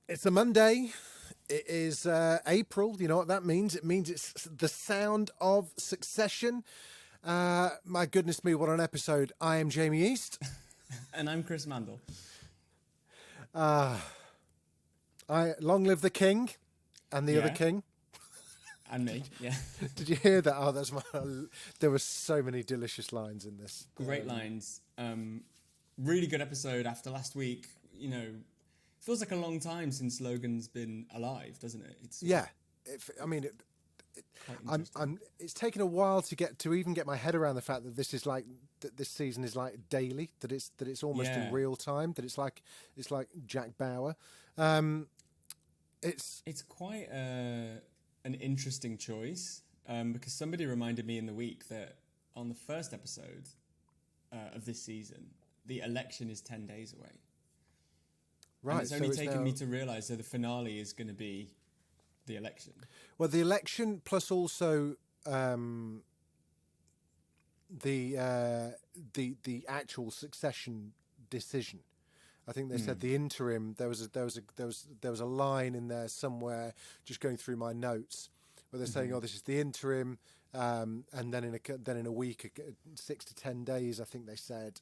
It's a Monday. It is April. You know what that means? It means it's the sound of Succession. My goodness me, what an episode. I am Jamie East. And I'm Chris Mandel. I long live the king and the other Yeah. king. And me, yeah. Did you hear that? Oh, that's my. There were so many delicious lines in this. Great lines. Really good episode after last week. You know, feels like a long time since Logan's been alive, doesn't it? It's Yeah, quite It's taken a while to even get my head around the fact that this season is like daily. That it's almost in Yeah. real time. That it's like Jack Bauer. It's quite an interesting choice because somebody reminded me in the week that on the first episode of this season, the election is 10 days away. Right. And it's only it's taken now- me to realise that the finale is going to be the election. Well, the election plus also the actual succession decision. I think they said the interim. There was a line in there somewhere, just going through my notes, where they're saying, "Oh, this is the interim," and then in a week, 6 to 10 days, I think they said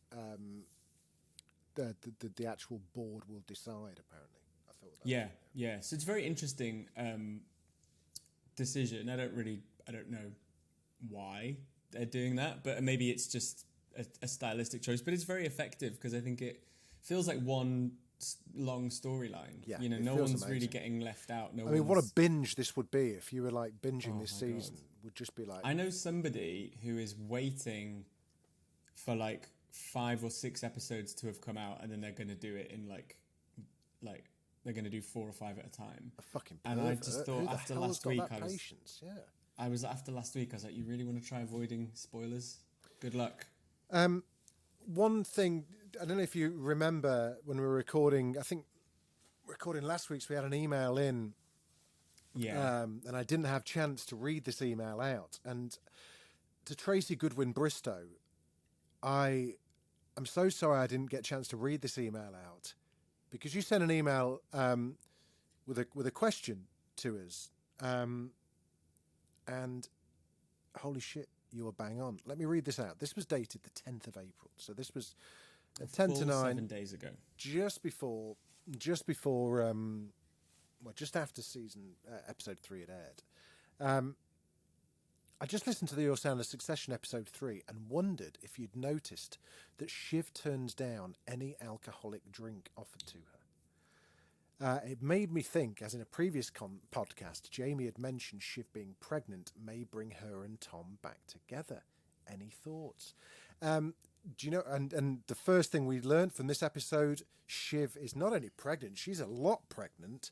the actual board will decide. Apparently, I thought. Yeah. So it's a very interesting decision. I don't know why they're doing that, but maybe it's just a stylistic choice. But it's very effective because I think it feels like one long storyline. Yeah, you know, it no feels one's amazing. really getting left out. I mean, what a binge this would be if you were like binging this my God. season. Would just be like, I know somebody who is waiting for like 5 or 6 episodes to have come out, and then they're going to do it in like they're going to do 4 or 5 at a time. a fucking And pervert. I just thought Who the after hell last has got week, that I was- patience. Yeah. After last week, I was like, you really want to try avoiding spoilers? Good luck. One thing, I don't know if you remember when we were recording, I think recording last week's, we had an email in, Yeah. and I didn't have chance to read this email out. And to Tracy Goodwin Bristow, I'm so sorry I didn't get a chance to read this email out, because you sent an email with a question to us, and holy shit, you were bang on. Let me read this out. This was dated the 10th of April, so this was 10 to Full 9, 7 days ago. just before, just after season episode 3 had aired. I just listened to the Your Sound of Succession episode 3 and wondered if you'd noticed that Shiv turns down any alcoholic drink offered to her. It made me think, as in a previous podcast, Jamie had mentioned Shiv being pregnant may bring her and Tom back together. Any thoughts? Do you know? And the first thing we learned from this episode, Shiv is not only pregnant; she's a lot pregnant.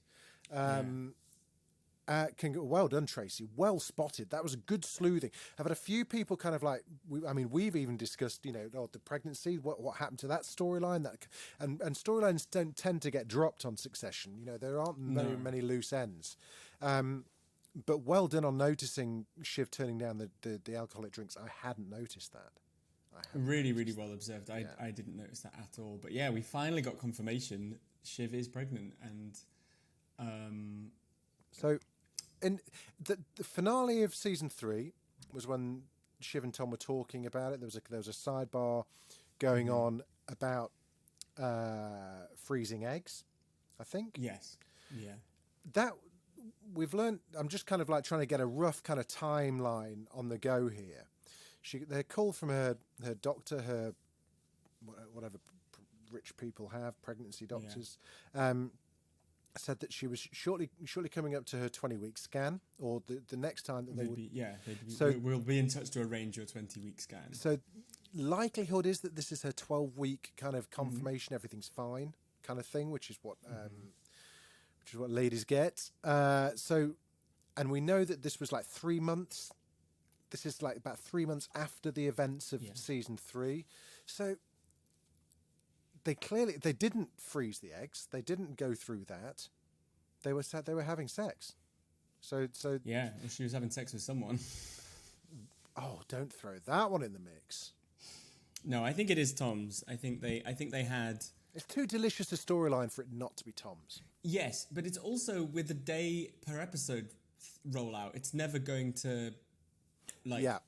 Well done, Tracy. Well spotted. That was a good sleuthing. I've had a few people kind of like, we've even discussed, the pregnancy, what happened to that storyline. And storylines don't tend to get dropped on Succession. There aren't many loose ends. But well done on noticing Shiv turning down the alcoholic drinks. I hadn't noticed that. Really, really well observed. I didn't notice that at all. But yeah, we finally got confirmation Shiv is pregnant. And So, in the finale of season 3 was when Shiv and Tom were talking about it. There was a sidebar going on about freezing eggs, I think. yes. Yeah. That we've learned. I'm just kind of like trying to get a rough kind of timeline on the go here. They called from her doctor, her whatever rich people have, pregnancy doctors. Said that she was shortly coming up to her 20-week scan, or the next time that they would. We'll be in touch to arrange your 20-week scan. So likelihood is that this is her 12-week kind of confirmation, everything's fine kind of thing, which is what ladies get. And we know that this was like 3 months. This is like about 3 months after the events of season 3. So they didn't freeze the eggs. They didn't go through that. They were having sex. So Yeah, well, she was having sex with someone. Oh, don't throw that one in the mix. No, I think it is Tom's. I think they had It's too delicious a storyline for it not to be Tom's. Yes, but it's also with the day per episode rollout. It's never going to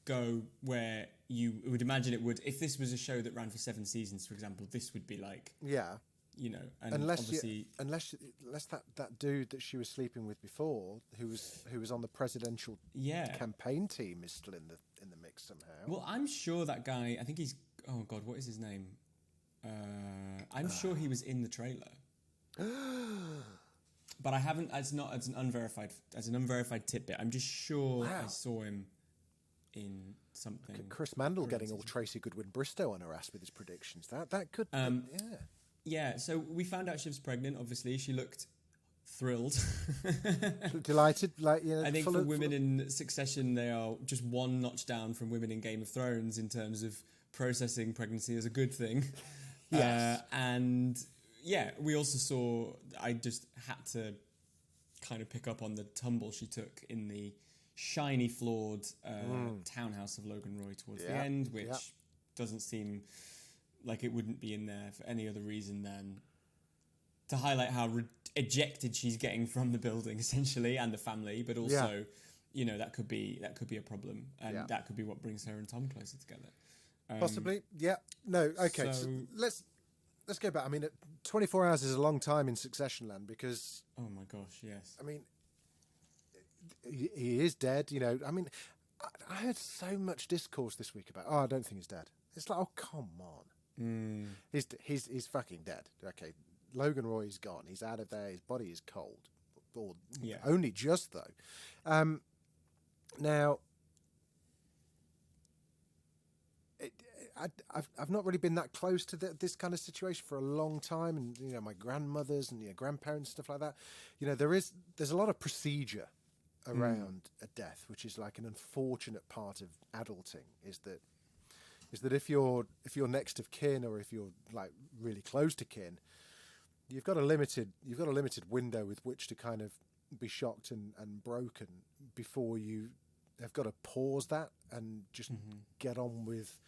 go where you would imagine it would. If this was a show that ran for 7 seasons, for example, this would be like and unless obviously that dude that she was sleeping with before, who was on the presidential campaign team, is still in the mix somehow. Well, I'm sure that guy. I think he's. Oh God, what is his name? I'm sure he was in the trailer. But I haven't. It's an unverified tidbit. I'm just sure I saw him in something. Chris Mandel getting all Tracy Goodwin Bristow on her ass with his predictions. That could. Yeah. So we found out she was pregnant. Obviously, she looked thrilled, delighted. I think for women in Succession, they are just one notch down from women in Game of Thrones in terms of processing pregnancy as a good thing. Yes. We also saw, I just had to kind of pick up on the tumble she took in the shiny floored townhouse of Logan Roy towards the end, which doesn't seem like it wouldn't be in there for any other reason than to highlight how ejected she's getting from the building, essentially, and the family, but also, that could be a problem, and that could be what brings her and Tom closer together. Possibly, yeah. No, okay. So let's go back. I mean, 24 hours is a long time in Succession land because. Oh my gosh! Yes. I mean, he is dead. I mean, I heard so much discourse this week about. Oh, I don't think he's dead. It's like, oh, come on. He's fucking dead. Okay, Logan Roy's gone. He's out of there. His body is cold. Or only just though. Now. I've not really been that close to this kind of situation for a long time, and my grandmothers and grandparents, stuff like that. There's a lot of procedure around a death, which is like an unfortunate part of adulting. Is that if you're next of kin, or if you're like really close to kin, you've got a limited window with which to kind of be shocked and broken before you have got to pause that and just get on with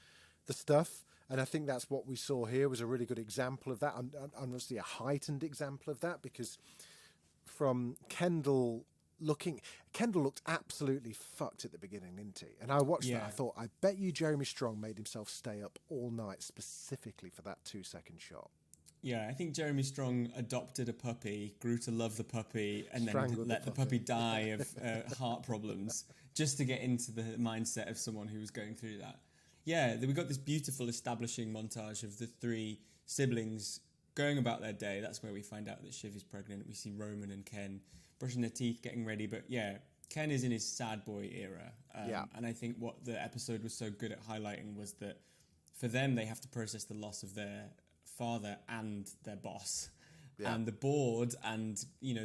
the stuff. And I think that's what we saw here was a really good example of that, and obviously a heightened example of that, because from Kendall looked absolutely fucked at the beginning, didn't he? And I watched that, I thought, I bet you Jeremy Strong made himself stay up all night specifically for that 2-second shot. Yeah, I think Jeremy Strong adopted a puppy, grew to love the puppy, and then let the puppy die of heart problems just to get into the mindset of someone who was going through that. Yeah, we got this beautiful establishing montage of the 3 siblings going about their day. That's where we find out that Shiv is pregnant. We see Roman and Ken brushing their teeth, getting ready. But Ken is in his sad boy era. And I think what the episode was so good at highlighting was that for them, they have to process the loss of their father and their boss. Yeah. And the board and,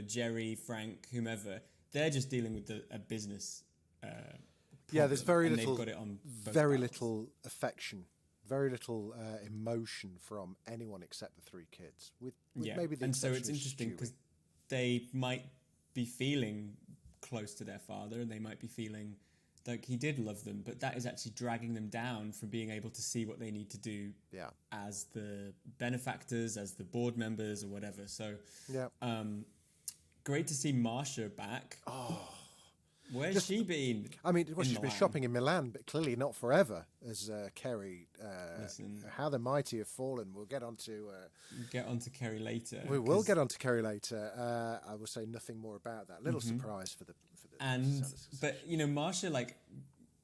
Jerry, Frank, whomever, they're just dealing with a business problem, there's very little, got it on little affection, very little emotion from anyone except the 3 kids. With maybe the and so it's of interesting Stewie. because they might be feeling close to their father, and they might be feeling like he did love them, but that is actually dragging them down from being able to see what they need to do as the benefactors, as the board members, or whatever. So, great to see Marsha back. Oh. Where's she been? I mean, she's been shopping in Milan, but clearly not forever, as Kerry. How the mighty have fallen. We'll get on to Kerry later. We will get on to Kerry later. I will say nothing more about that. Little surprise for the. But Marsha, like,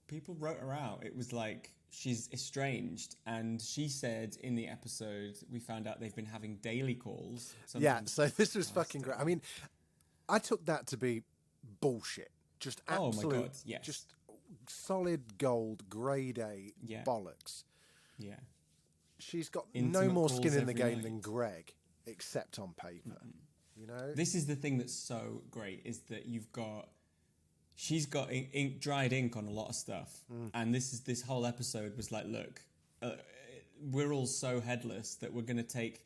people wrote her out. It was like she's estranged, and she said in the episode we found out they've been having daily calls. So this was fucking great. I mean, I took that to be bullshit. Just absolute, oh my God, yes. Just solid gold, grade A bollocks. Yeah. She's got Intimate no more skin in the game night. than Greg, except on paper. This is the thing that's so great, is that she's got dried ink on a lot of stuff. And this whole episode was like, look, we're all so headless that we're going to take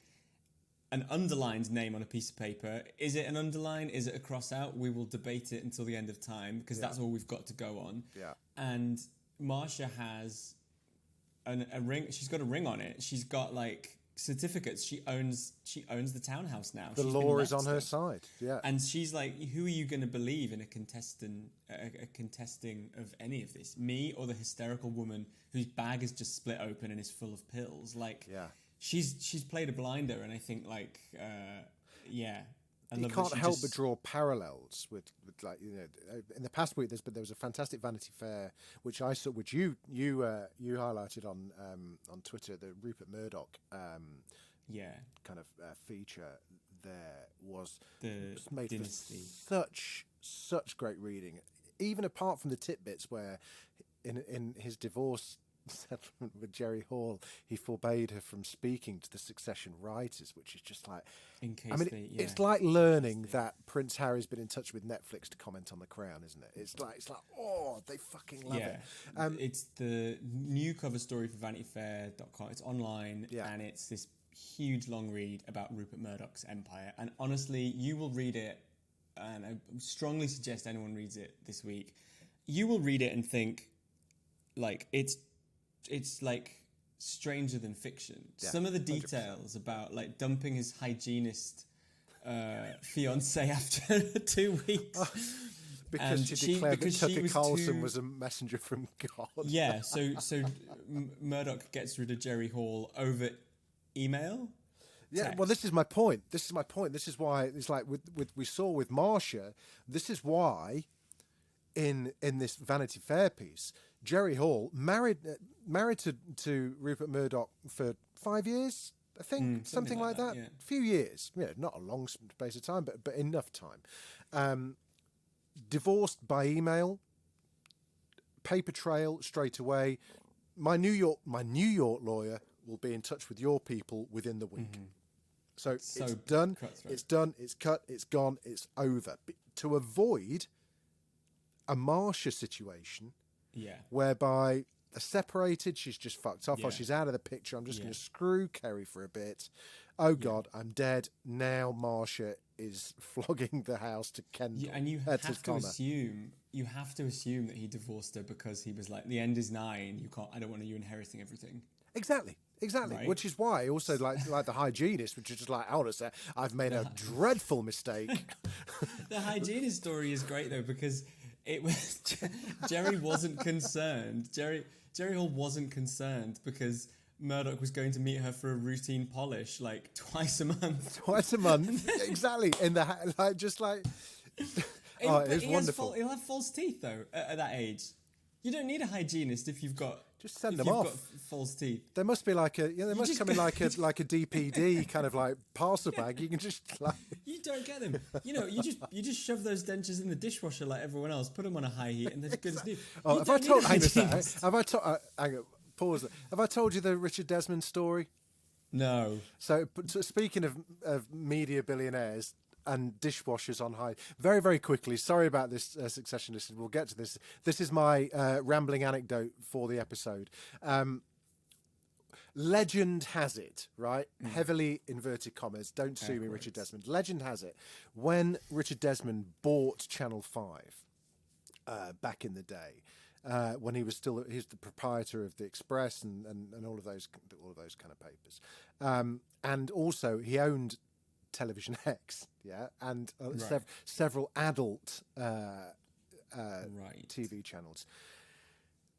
an underlined name on a piece of paper. Is it an underline? Is it a cross out? We will debate it until the end of time, because that's all we've got to go on. Yeah. And Marsha has a ring. She's got a ring on it. She's got like certificates. She owns the townhouse now. The law is on her side. Yeah. And she's like, who are you going to believe in a contesting of any of this? Me or the hysterical woman whose bag is just split open and is full of pills? Like, yeah. She's played a blinder, and I think like, yeah. You can't help but draw parallels with like, you know, in the past week there was a fantastic Vanity Fair which I saw, which you highlighted on Twitter, the Rupert Murdoch kind of feature. There was made Dynasty. for such great reading, even apart from the tidbits where in his divorce settlement with Jerry Hall, he forbade her from speaking to the Succession writers, which is just like, in case it's like learning that Prince Harry's been in touch with Netflix to comment on The Crown, isn't it? It's like oh, they fucking love it. It's the new cover story for VanityFair.com. It's online, and it's this huge long read about Rupert Murdoch's empire. And honestly, you will read it, and I strongly suggest anyone reads it this week. You will read it and think, like, it's like stranger than fiction. Yeah, some of the details 100%. About like dumping his hygienist fiance after 2 weeks because she declared that Tucker Carlson was a messenger from God. Yeah, so Murdoch gets rid of Jerry Hall over email. Yeah, text. Well, this is my point. This is why it's like we saw with Marcia. This is why in this Vanity Fair piece, Jerry Hall married to Rupert Murdoch for 5 years, I think, something like that. Yeah. A few years, not a long space of time, but enough time. Divorced by email, paper trail straight away. My New York lawyer will be in touch with your people within the week. Mm-hmm. So it's done. It's done. It's cut. It's gone. It's over. But to avoid a Marcia situation. Yeah. Whereby they're separated, she's just fucked off, or she's out of the picture. I'm just going to screw Kerry for a bit. Oh God, I'm dead. Now Marcia is flogging the house to Kendall. And you have to assume that he divorced her because he was like, the end is nigh. I don't want you inheriting everything. Exactly. Right? Which is why also like the hygienist, which is just like, honestly, I've made a dreadful mistake. The hygienist story is great though, because it was Jerry wasn't concerned. Jerry Hall wasn't concerned because Murdoch was going to meet her for a routine polish like twice a month. Exactly. In the it's wonderful. He'll have false teeth though at that age. You don't need a hygienist if you've got. Just send them off. Got false teeth. There must be like they must come in like a DPD kind of like parcel bag. You can just like. You don't get them. You just shove those dentures in the dishwasher like everyone else. Put them on a high heat and they're good as new. Oh, have I told you the Richard Desmond story? No. So speaking of media billionaires and dishwashers on high, very, very quickly, sorry about this, Succession listeners, we'll get to this. This is my rambling anecdote for the episode. Legend has it, right? Heavily inverted commas, don't sue me, Richard Desmond. Legend has it, when Richard Desmond bought Channel 5 back in the day, when he's the proprietor of the Express and all of those kind of papers, and also he owned Television X, and several adult TV channels.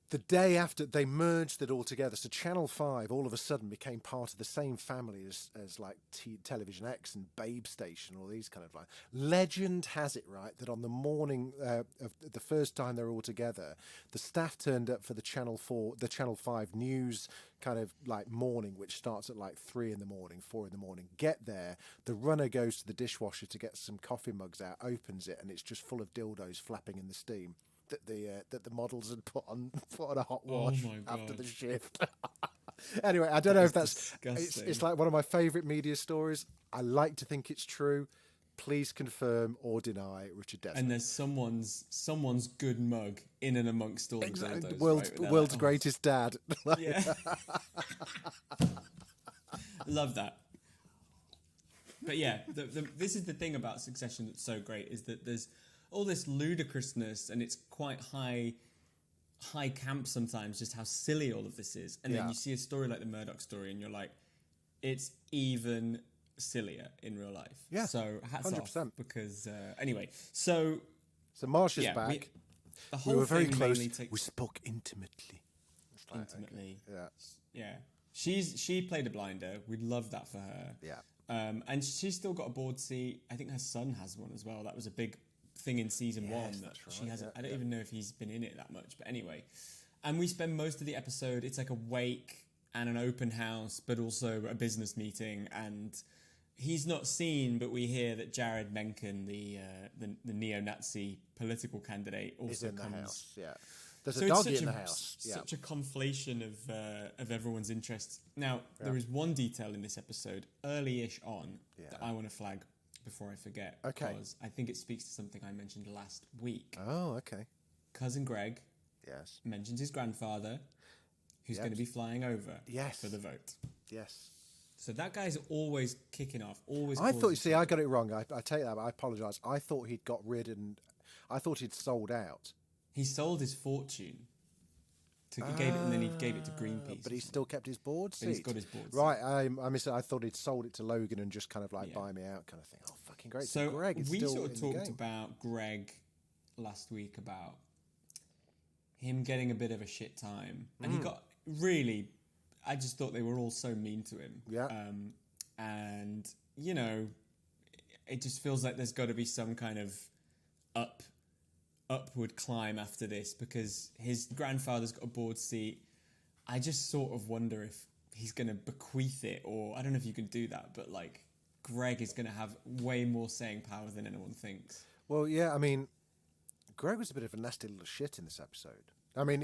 The day after they merged it all together, so Channel 5 all of a sudden became part of the same family as like Television X and Babe Station, all these kind of like. Legend has it, right, that on the morning of the first time they're all together, the staff turned up for the Channel 5 news kind of like morning, which starts at like 3 a.m, 4 a.m. Get there, the runner goes to the dishwasher to get some coffee mugs out, opens it, and it's just full of dildos flapping in the steam that the models had put on a hot wash after the shift. Anyway, I don't know if that's it's like one of my favourite media stories. I like to think it's true. Please confirm or deny, Richard Desmond. And there's someone's good mug in and amongst all the dildos, world's greatest dad. Yeah. Love that. But yeah, this is the thing about Succession that's so great, is that there's all this ludicrousness, and it's quite high camp sometimes, just how silly all of this is. And then you see a story like the Murdoch story, and you're like, it's even sillier in real life. Yeah, So hats 100%. off because anyway, so Marsh is yeah, back. the whole We were very thing close. mainly takes We spoke intimately. intimately. Okay. Yeah. She played a blinder. We'd love that for her. Yeah. And she's still got a board seat. I think her son has one as well. That was a big thing in season one. That that's right, she hasn't. yeah, I don't even know if he's been in it that much. But anyway, and we spend most of the episode. It's like a wake and an open house, but also a business meeting. And he's not seen, but we hear that Jared Mencken, the neo-Nazi political candidate, also Is in comes. the house. Yeah. There's So a it's doggy in the house. Yeah. such a conflation of everyone's interests. Now, there is one detail in this episode, early-ish on, that I want to flag before I forget. Okay. Because I think it speaks to something I mentioned last week. Oh, okay. Cousin Greg Yes. mentions his grandfather, who's going to be flying over for the vote. Yes. So that guy's always kicking off, always. I thought, you see, I got it wrong. I take that, but I apologise. I thought he'd got rid and I thought he'd sold out. He sold his fortune. And then he gave it to Greenpeace. But he still kept his board seat. But he's got his board seat. Right, I missed it. I thought he'd sold it to Logan and just kind of like buy me out kind of thing. Oh, fucking great. So Greg is we still sort of in the talked game. about Greg last week about him getting a bit of a shit time. And he got really... I just thought they were all so mean to him. Yeah. And, you know, it just feels like there's got to be some kind of upward climb after this because his grandfather's got a board seat. I just sort of wonder if he's going to bequeath it, or I don't know if you can do that, but like Greg is going to have way more saying power than anyone thinks. Well, yeah, I mean, Greg was a bit of a nasty little shit in this episode. I mean,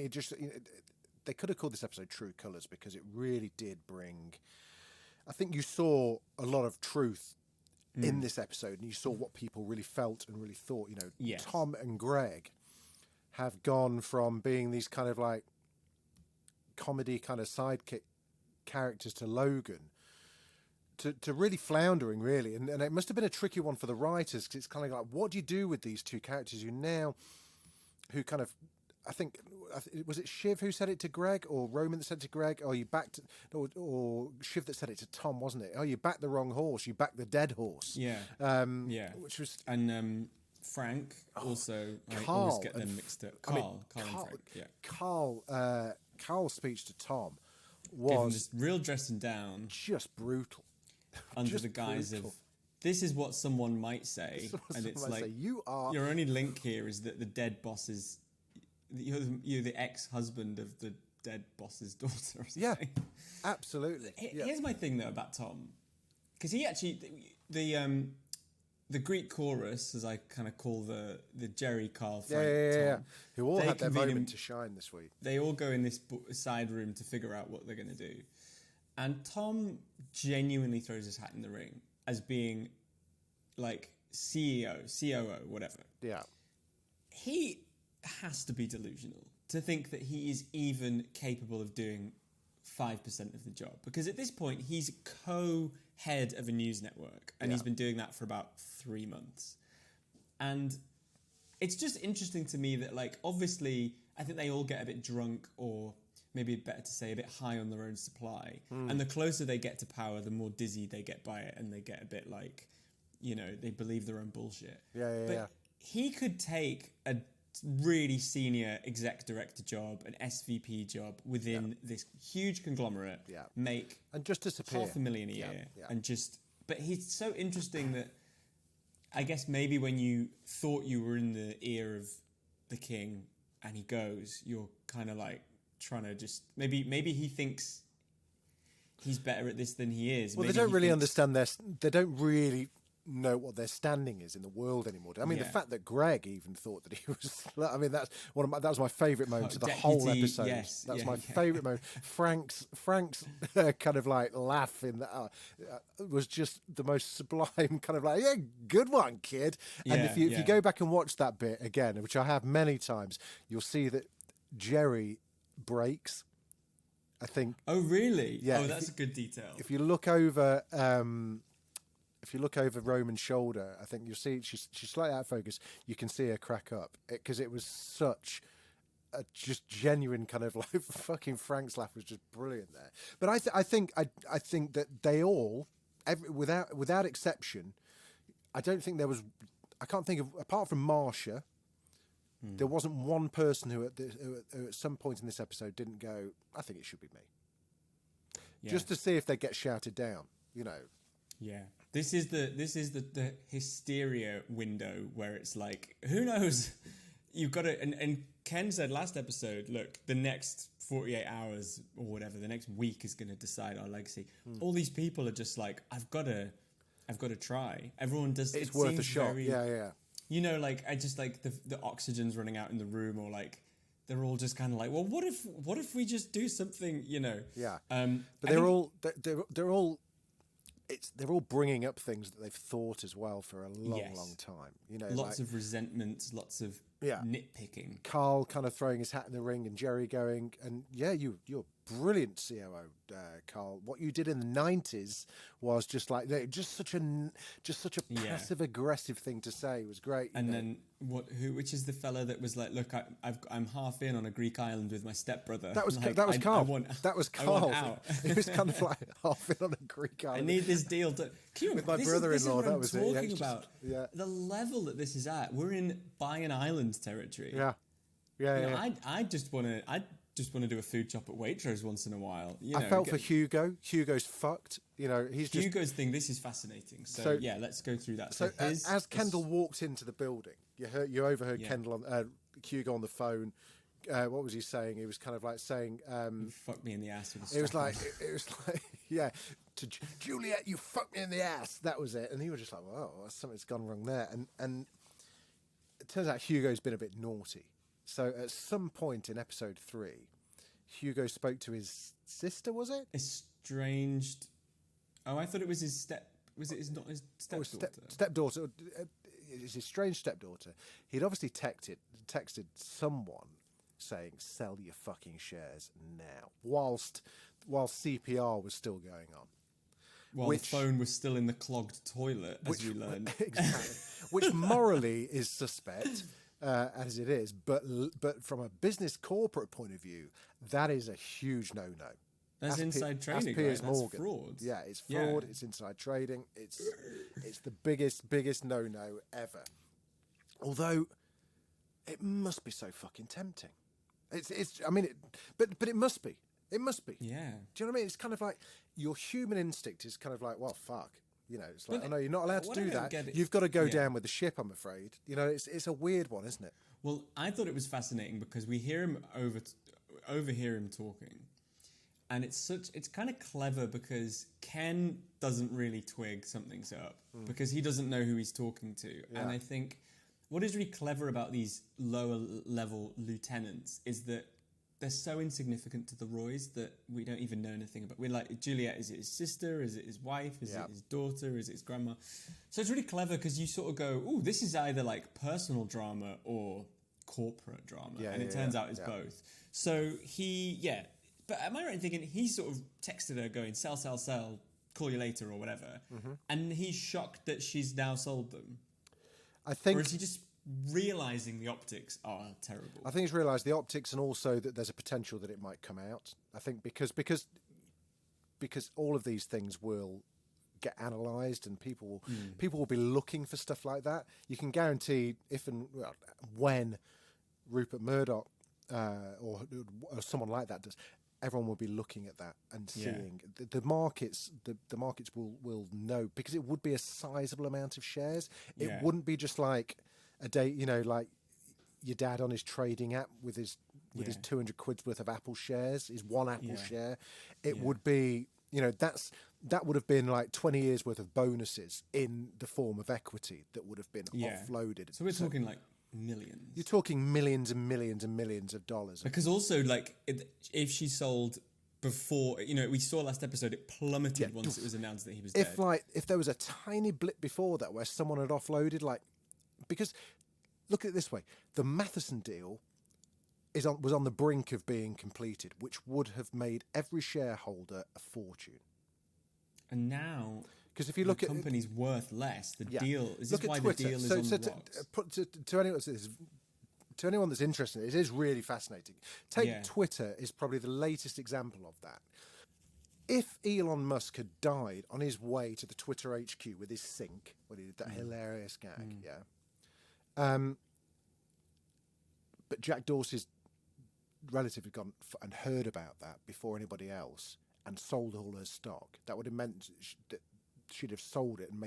they could have called this episode True Colours because it really did bring... I think you saw a lot of truth in this episode, and you saw what people really felt and really thought. You know, Yes. Tom and Greg have gone from being these kind of like comedy kind of sidekick characters to Logan to really floundering, really. And it must have been a tricky one for the writers because it's kind of like, what do you do with these two characters who kind of... I think, was it Shiv who said it to Greg, or Roman that said it to Greg? Oh, you backed, or Shiv that said it to Tom, wasn't it? Oh, you backed the wrong horse. You backed the dead horse. Yeah. Yeah. Which was... And Frank also. I Carl always get them mixed up. Carl and Frank. Yeah. Carl's speech to Tom Gave him was this real dressing down just brutal. under Just the guise brutal. of this is what someone might say, and it's Someone like say, you are... your only link here is that the dead boss is you're the ex-husband of the dead boss's daughter. Or something. Yeah, absolutely. Yeah. Here's my thing though about Tom, because he actually the Greek chorus, as I kind of call the Jerry, Carl, Frank, Tom, Who all they had their convene moment in- to shine this week. they all go in this side room to figure out what they're going to do. And Tom genuinely throws his hat in the ring as being like CEO, COO, whatever. Yeah. He has to be delusional to think that he is even capable of doing 5% of the job. Because at this point, he's co-head of a news network, and he's been doing that for about 3 months. And it's just interesting to me that, like, obviously, I think they all get a bit drunk, or maybe better to say a bit high on their own supply. And the closer they get to power, the more dizzy they get by it, and they get a bit like, you know, they believe their own bullshit. But he could take a really senior exec director job, an SVP job within this huge conglomerate, make and just disappear. $500,000 a year, and just... But he's so interesting that I guess maybe when you thought you were in the ear of the king and he goes, you're kind of like trying to just... Maybe he thinks he's better at this than he is. Well, Maybe they don't he really thinks- understand they don't really know what their standing is in the world anymore. I mean, the fact that Greg even thought that he was... I mean, that's that was my favourite moment of the whole episode. Yes, that's my favourite moment. Frank's kind of like laugh in that was just the most sublime kind of like, yeah, good one, kid. And if you go back and watch that bit again, which I have many times, you'll see that Jerry breaks, I think. Oh, really? Yeah. Oh, that's a good detail. If you look over... if you look over Roman's shoulder, I think you'll see she's slightly out of focus. You can see her crack up because it was such a just genuine kind of like fucking Frank's laugh was just brilliant there. But I think that they all, without exception, I don't think there was. I can't think of, apart from Marsha, there wasn't one person who at some point in this episode didn't go, I think it should be me. Yeah. Just to see if they get shouted down, you know. Yeah. This is the hysteria window where it's like, who knows? You've got to, and Ken said last episode, look, the next 48 hours or whatever, the next week is going to decide our legacy. All these people are just like, I've got to try. Everyone does. It's worth a shot. Yeah. You know, like I just like the oxygen's running out in the room, or like they're all just kind of like, well, what if we just do something? You know. Yeah. But they're all bringing up things that they've thought as well for a long time. You know, lots of resentments, lots of nitpicking. Carl kind of throwing his hat in the ring, and Jerry going, and you're brilliant, COO, Carl. What you did in the 90s was just such a passive aggressive thing to say. It was great. And then which is the fella that was like, look, I'm half in on a Greek island with my stepbrother. That was like, Carl. That was Carl. It was kind of like half in on a Greek island. I need this deal to with my brother-in-law. That was talking about. Yeah. The level that this is at. We're in buy an island territory. Yeah. I just want to do a food shop at Waitrose once in a while. I felt for Hugo. Hugo's fucked. You know, he's just... Hugo's thing. This is fascinating. So yeah, let's go through that. So as Kendall walked into the building, you overheard Hugo on the phone. What was he saying? He was kind of like saying, "You fucked me in the ass with a It was like, yeah, to Juliet, you fucked me in the ass. That was it. And he was just like, "Whoa, something's gone wrong there." And it turns out Hugo's been a bit naughty. So at some point in episode 3, Hugo spoke to his sister, was it? Estranged. Oh, I thought it was his step. Was it not his stepdaughter? Stepdaughter. It's his strange stepdaughter. He'd obviously texted someone saying, "Sell your fucking shares now," whilst CPR was still going on. While the phone was still in the clogged toilet, as we learned. Exactly. Which morally is suspect. As it is, but from a business corporate point of view, that is a huge no-no. That's inside trading, right? That's fraud. Yeah, it's fraud. Yeah. It's inside trading. It's the biggest no-no ever. Although it must be so fucking tempting. But it must be. It must be. Yeah. Do you know what I mean? It's kind of like your human instinct is kind of like, well, fuck. You know, it's like, I know you're not allowed to do that. You've got to go down with the ship, I'm afraid. You know, it's a weird one, isn't it? Well, I thought it was fascinating because we hear him overhear him talking. And it's kind of clever because Ken doesn't really twig something's up because he doesn't know who he's talking to. Yeah. And I think what is really clever about these lower level lieutenants is that they're so insignificant to the Roys that we don't even know anything about. We're like, Juliet, is it his sister? Is it his wife? Is it his daughter? Is it his grandma? So it's really clever because you sort of go, ooh, this is either like personal drama or corporate drama. And it turns out it's both. So but am I right in thinking he sort of texted her going, sell, call you later or whatever. Mm-hmm. And he's shocked that she's now sold them? I think... Or is he just realising the optics are terrible? I think he's realised the optics and also that there's a potential that it might come out. I think because all of these things will get analysed and people will be looking for stuff like that. You can guarantee when Rupert Murdoch or someone like that does, everyone will be looking at that and seeing the markets. The markets will know because it would be a sizable amount of shares. It wouldn't be just like a day, you know, like your dad on his trading app with his 200 quid's worth of Apple shares, his one Apple share. It would be, you know, that would have been like 20 years worth of bonuses in the form of equity that would have been offloaded. So we're talking like millions. You're talking millions and millions and millions of dollars. Because also, like, if she sold before, you know, we saw last episode, it plummeted once it was announced that he was dead. If there was a tiny blip before that where someone had offloaded, like, because look at it this way, the Matheson deal was on the brink of being completed, which would have made every shareholder a fortune. And now, because if you look at the company's worth less, the deal is look this why Twitter. The deal is on the rocks? To anyone, to anyone that's interested, it is really fascinating. Yeah. Twitter is probably the latest example of that. If Elon Musk had died on his way to the Twitter HQ with his sink, when he did that hilarious gag, but Jack Dorsey's relative had gone and heard about that before anybody else and sold all her stock, that would have meant that she'd have sold it and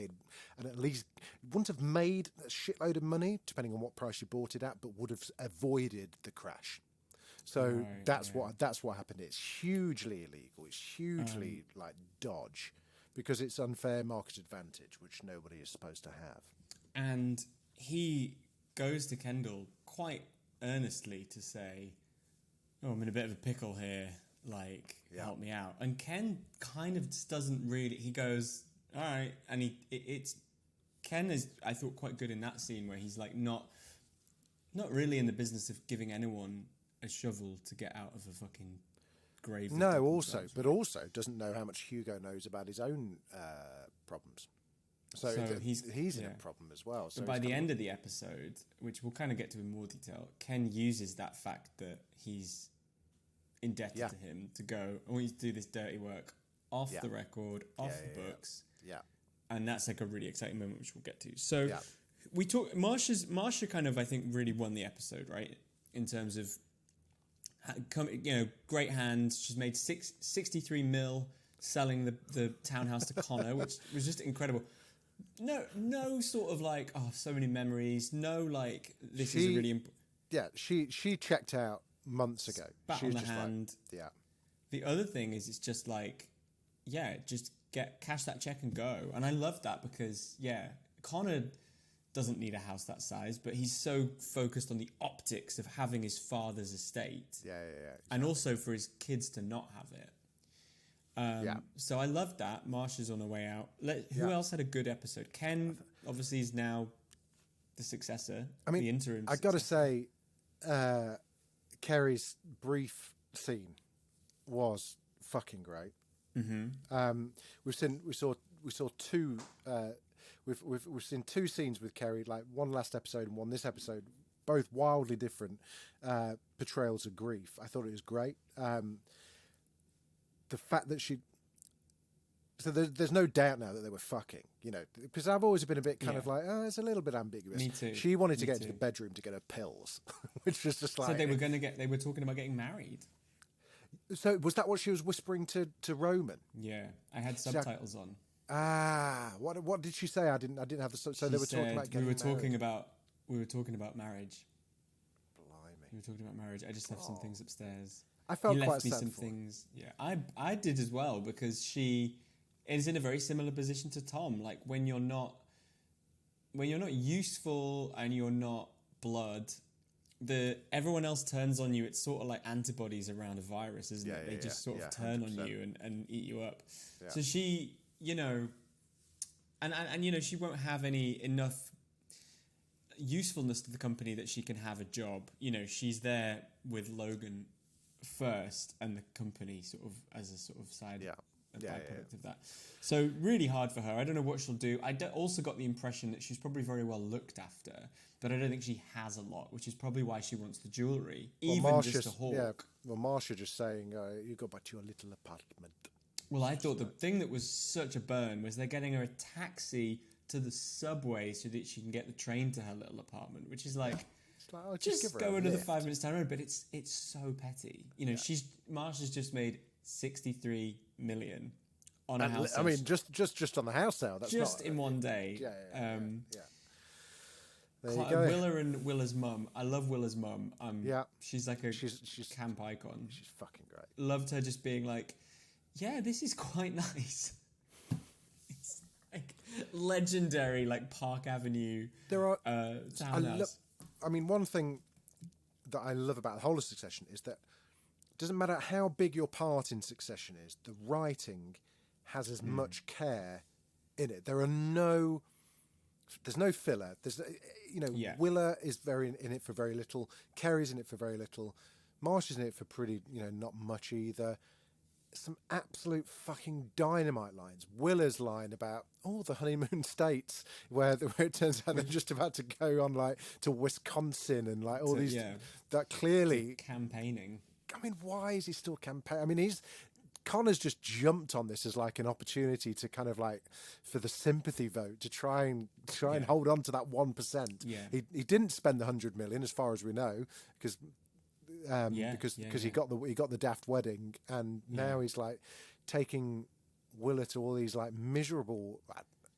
at least wouldn't have made a shitload of money, depending on what price she bought it at, but would have avoided the crash. So that's what happened. It's hugely illegal. It's hugely like dodge, because it's unfair market advantage, which nobody is supposed to have. And he goes to Kendall quite earnestly to say, "Oh, I'm in a bit of a pickle here. Like, help me out." And Ken kind of just doesn't really. He goes, "All right," and Ken is, I thought, quite good in that scene where he's like not really in the business of giving anyone a shovel to get out of a fucking grave. No, also doesn't know how much Hugo knows about his own problems. So he's in a problem as well. So but by the end of the episode, which we'll kind of get to in more detail, Ken uses that fact that he's indebted to him to go, I want you to do this dirty work off the record, off the books. Yeah. And that's like a really exciting moment, which we'll get to. So we talk. Marsha kind of, I think, really won the episode, right? In terms of, great hands. She's made 63 mil selling the townhouse to Connor, which was just incredible. No sort of like, oh, so many memories. No, like, this is a really important. Yeah, she checked out months ago. Pat on the hand. Like, The other thing is, it's just like, just cash that check and go. And I love that because, Connor doesn't need a house that size, but he's so focused on the optics of having his father's estate. Exactly. And also for his kids to not have it. So I love that. Marsha's on her way out. Who else had a good episode? Ken, obviously, is now the successor, the interim I got to say, Kerry's brief scene was fucking great. Mm-hmm. We've seen two scenes with Kerry, like one last episode and one this episode, both wildly different portrayals of grief. I thought it was great. The fact that there's no doubt now that they were fucking, because I've always been a bit kind of like, oh, it's a little bit ambiguous. Me too. She wanted to get into the bedroom to get her pills, which was just like. So they were talking about getting married. So was that what she was whispering to Roman? Yeah, I had subtitles on. What did she say? I didn't have the. So they were talking about getting married. We were talking about marriage. Blimey. We were talking about marriage. I just left some things upstairs. I felt he quite left me sad some for things. Yeah, I did as well, because she is in a very similar position to Tom. Like, when you're not useful and you're not blood, everyone else turns on you. It's sort of like antibodies around a virus, isn't it? They just sort of turn 100%. On you and eat you up. Yeah. So she, and she won't have enough usefulness to the company that she can have a job. She's there with Logan first, and the company sort of as a sort of side byproduct of that. So really hard for her. I don't know what she'll do. I also got the impression that she's probably very well looked after, but I don't think she has a lot, which is probably why she wants the jewellery, just to hawk. Yeah, well, Marsha just saying, you go back to your little apartment. Well, I thought the thing that was such a burn was they're getting her a taxi to the subway so that she can get the train to her little apartment, which is like... just go another 5 minutes down the road, but it's so petty. Marsha's just made 63 million on a house. I mean, just on the house now. That's just not, in one day. Yeah. There you go. Willa and Willa's mum. I love Willa's mum. She's like she's camp icon. She's fucking great. Loved her just being like, yeah, this is quite nice. It's like legendary, like Park Avenue. There are townhouse. One thing that I love about the whole of Succession is that it doesn't matter how big your part in Succession is, the writing has as much care in it. There's no filler. Willa is in it for very little. Kerry's in it for very little. Marsh is in it for pretty, not much either. some absolute fucking dynamite lines. Willa's line about the honeymoon states, where it turns out they're just about to go on like to Wisconsin and like all these that clearly campaigning. I mean, why is he still campaigning? I mean, Connor's just jumped on this as like an opportunity to kind of like for the sympathy vote to try and hold on to that 1%. Yeah, he didn't spend the 100 million as far as we know because he got the daft wedding, and now he's like taking Willa to all these like miserable.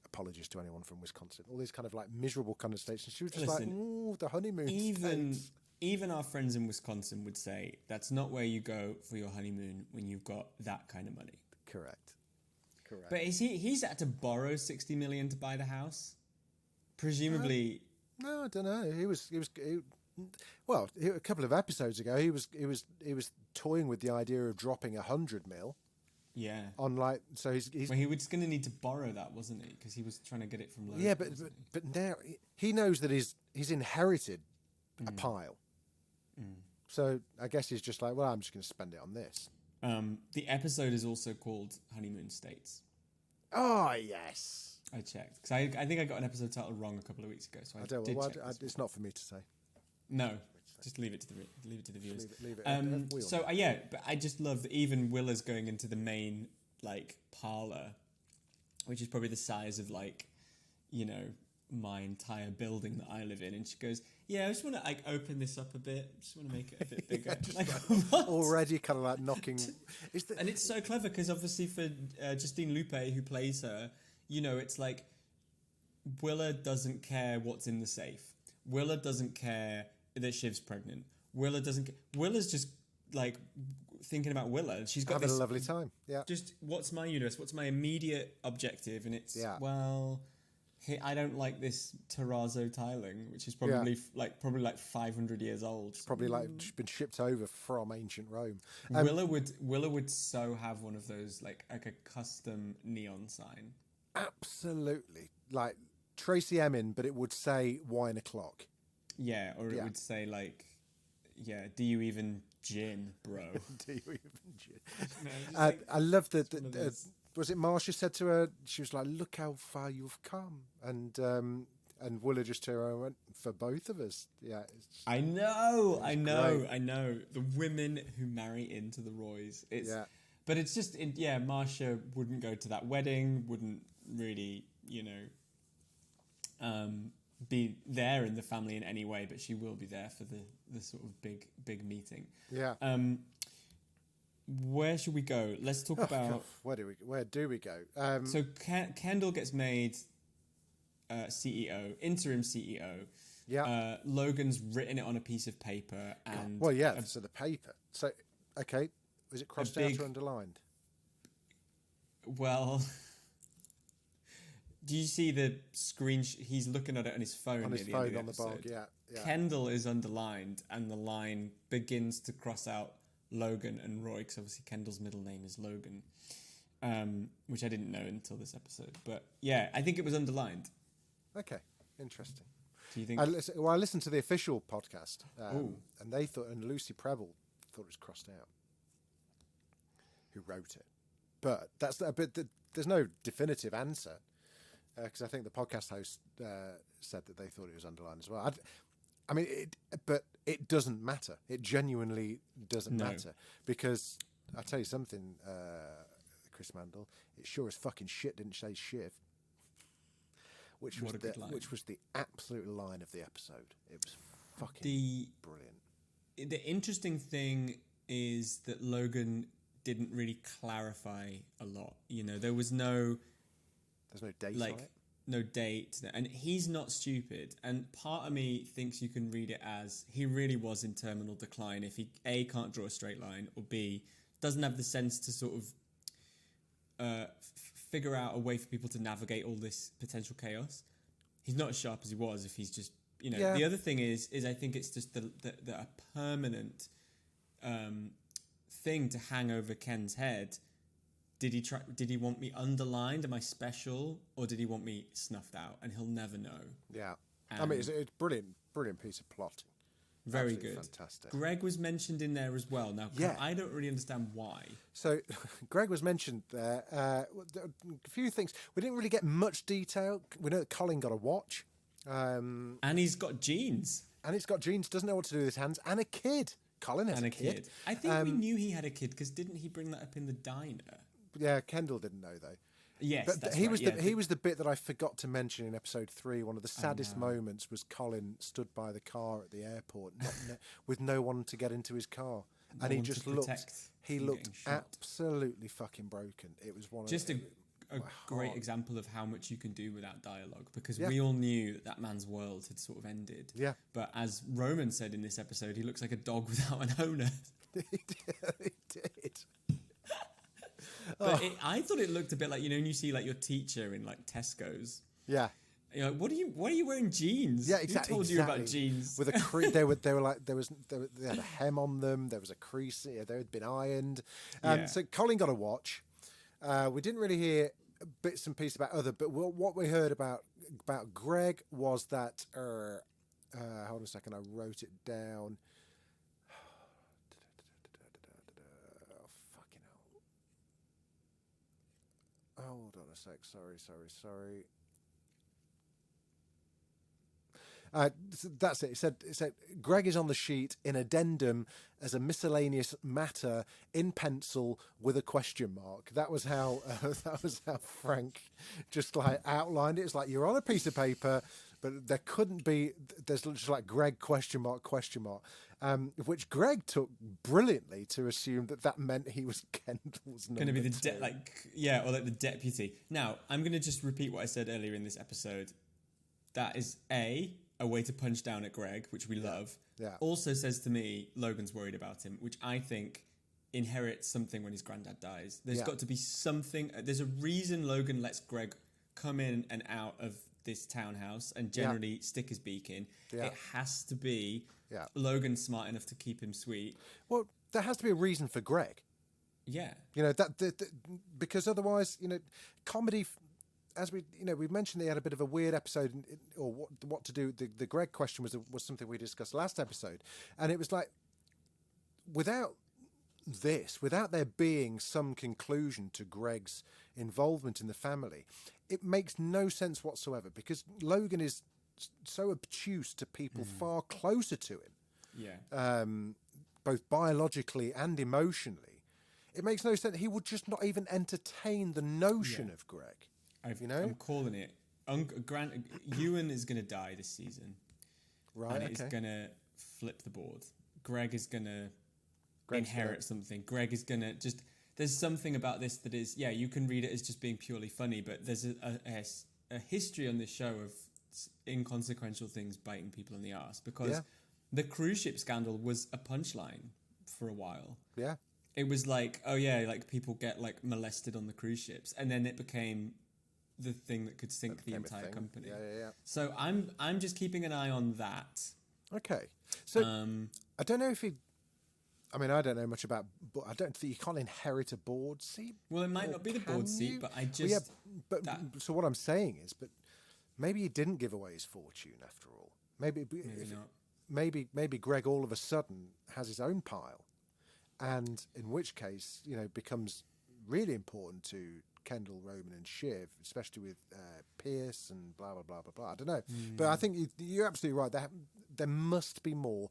Apologies to anyone from Wisconsin. All these kind of like miserable kind of states, and she was just like, "Ooh, the honeymoon." Even our friends in Wisconsin would say that's not where you go for your honeymoon when you've got that kind of money. Correct. But he's had to borrow 60 million to buy the house, presumably. No, I don't know. Well, a couple of episodes ago, he was toying with the idea of dropping 100 mil. Yeah. On like, so he's well, he was going to need to borrow that, wasn't he? Because he was trying to get it from Logan. Yeah, but now he knows that he's inherited a pile. So I guess he's just like, well, I'm just going to spend it on this. The episode is also called Honeymoon States. Oh yes, I checked because I think I got an episode title wrong a couple of weeks ago. So it's not for me to say. No, just leave it to the viewers. Leave it. But I just love that even Willa's going into the main like parlor, which is probably the size of like, my entire building that I live in, and she goes, "Yeah, I just want to like open this up a bit. Just want to make it a bit bigger." Already kind of like knocking. And it's so clever because obviously for Justine Lupe, who plays her, it's like Willa doesn't care what's in the safe. Willa doesn't care that Shiv's pregnant. Willa's just like thinking about Willa. She's got having a lovely time. Yeah. Just what's my universe? What's my immediate objective? And it's I don't like this terrazzo tiling, which is probably like 500 years old. It's probably like been shipped over from ancient Rome. Willa would so have one of those like a custom neon sign. Absolutely, like Tracy Emin, but it would say wine o'clock. Yeah, or it would say like, do you even gin, bro? Do you even gin? I love that. Was it Marcia said to her? She was like, "Look how far you've come," and Willa just turned around and went, "For both of us." Yeah, I know. The women who marry into the Roys. But it's just, Marcia wouldn't go to that wedding. Wouldn't really, be there in the family in any way. But she will be there for the sort of big meeting. Yeah. Where should we go? Let's talk about... Where do we go? So Kendall gets made CEO, interim CEO. Yeah. Logan's written it on a piece of paper. And so the paper. So, okay, was it crossed out or underlined? Well, do you see the screen? He's looking at it on his phone. On his phone on the bog, yeah. Kendall is underlined, and the line begins to cross out Logan and Roy, because obviously Kendall's middle name is Logan, which I didn't know until this episode. But yeah, I think it was underlined. Okay, interesting. Do you think? I listened to the official podcast, and they thought, and Lucy Preble thought it was crossed out. Who wrote it? But there's no definitive answer, because I think the podcast host said that they thought it was underlined as well. But it doesn't matter. It genuinely doesn't matter, because I'll tell you something, Chris Mandel. It sure as fucking shit didn't say Shiv, which was the absolute line of the episode. It was fucking brilliant. The interesting thing is that Logan didn't really clarify a lot. There's no date on it. No date, and he's not stupid. And part of me thinks you can read it as he really was in terminal decline if he A, can't draw a straight line, or B, doesn't have the sense to sort of figure out a way for people to navigate all this potential chaos. He's not as sharp as he was if he's just, The other thing is I think it's just a permanent thing to hang over Ken's head. Did he want me underlined? Am I special? Or did he want me snuffed out? And he'll never know. Yeah. It's a brilliant piece of plotting. Very Absolutely good. fantastic. Greg was mentioned in there as well. Now, Yeah. I don't really understand why. So, Greg was mentioned there. A few things. We didn't really get much detail. We know that Colin got a watch. And he's got genes. And it's got genes, doesn't know what to do with his hands, and a kid. Colin has And a kid. I think we knew he had a kid because didn't he bring that up in the diner? Yeah, Kendall didn't know, though. Yes, But that's he right, was yeah. he was the bit that I forgot to mention in episode 3. One of the saddest moments was Colin stood by the car at the airport with no one to get into his car, and he one just to looked. protect He from looked getting shot. absolutely fucking broken. It was one Just of a my great heart. example of how much you can do without dialogue, because Yeah. we all knew that man's world had sort of ended. Yeah. But as Roman said in this episode, he looks like a dog without an owner. He did. But I thought it looked a bit like, you know, when you see like your teacher in like Tesco's. Yeah. You're like, why are you wearing jeans? Yeah, exactly. Who told you about jeans? With a they were like they had a hem on them. There was a crease. Yeah, they had been ironed. Yeah. So Colin got a watch. We didn't really hear bits and pieces about other, but what we heard about Greg was that. Hold on a second. I wrote it down. Oh, fucking hell. Hold on a sec. Sorry. That's it. It said Greg is on the sheet in addendum as a miscellaneous matter in pencil with a question mark. That was how Frank just like outlined it. It's like you're on a piece of paper, but there couldn't be. There's just like Greg question mark, which Greg took brilliantly to assume that meant he was Kendall's number Going to be two. or like the deputy. Now, I'm going to just repeat what I said earlier in this episode. That is a way to punch down at Greg, which we love. Yeah. Also says to me, Logan's worried about him, which I think inherits something when his granddad dies. There's got to be something. There's a reason Logan lets Greg come in and out of this townhouse and generally stick his beak in. Yeah. It has to be Yeah. Logan smart enough to keep him sweet. Well, there has to be a reason for Greg. Yeah. You know because otherwise, you know, comedy. As we mentioned, they had a bit of a weird episode, or what to do. The Greg question was something we discussed last episode, and it was like, without there being some conclusion to Greg's involvement in the family, it makes no sense whatsoever, because Logan is so obtuse to people far closer to him, both biologically and emotionally. It makes no sense. He would just not even entertain the notion of Greg. I'm calling it. Ewan is going to die this season. Right, and it's going to flip the board. Greg is going to inherit something. Greg is going to just... There's something about this that is... Yeah, you can read it as just being purely funny, but there's a history on this show of inconsequential things biting people in the arse, because the cruise ship scandal was a punchline for a while. Yeah. It was like, oh yeah, like people get like molested on the cruise ships, and then it became the thing that could sink the entire company. Yeah. So I'm just keeping an eye on that. Okay. So I don't know if I don't know much about, but I don't think you can't inherit a board seat. Well, it might not be the board seat, but I just... So what I'm saying is, but maybe he didn't give away his fortune after all. Maybe Greg all of a sudden has his own pile, and in which case, you know, becomes really important to Kendall, Roman, and Shiv, especially with Pierce and blah blah blah blah blah. I don't know, but I think you're absolutely right. There must be more.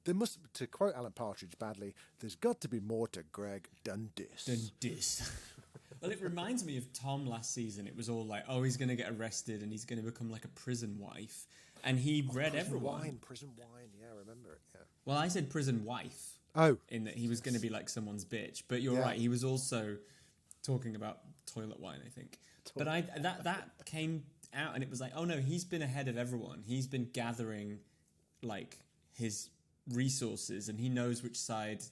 There must, to quote Alan Partridge badly, there's got to be more to Greg than this. Well, it reminds me of Tom last season. It was all like, oh, he's going to get arrested and he's going to become like a prison wife, and he read everyone. Prison wine. Yeah, I remember it. Yeah. Well, I said prison wife. Oh, in that he was going to be like someone's bitch, but you're right. He was also talking about toilet wine, I think. But that came out, and it was like, oh no, he's been ahead of everyone. He's been gathering like his resources, and he knows which side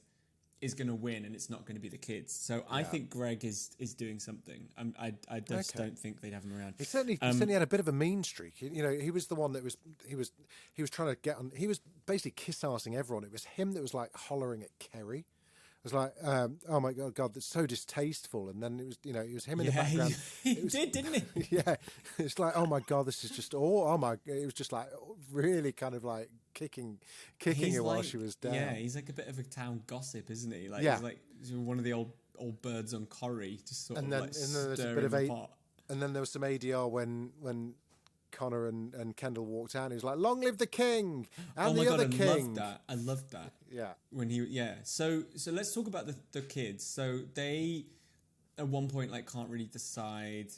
is going to win, and it's not going to be the kids. So I think Greg is doing something. I just don't think they'd have him around. He certainly had a bit of a mean streak. You know, he was the one that he was trying to get on. He was basically kiss-arsing everyone. It was him that was like hollering at Kerry. It was like, oh my God, that's so distasteful. And then it was him in the background. He did, didn't he? Yeah, it's like, oh my God, this is just it was just like really kind of like kicking He's her while like- she was down. Yeah, he's like a bit of a town gossip, isn't he? Like Yeah. he's one of the old birds on Corrie, just sort And of then- like and then there's a stirring bit of the a- pot. And then there was some ADR when Connor and Kendall walked out. And he was like, "Long live the king and Oh the my god, other king." I loved that. Yeah, When so let's talk about the kids. So they at one point like can't really decide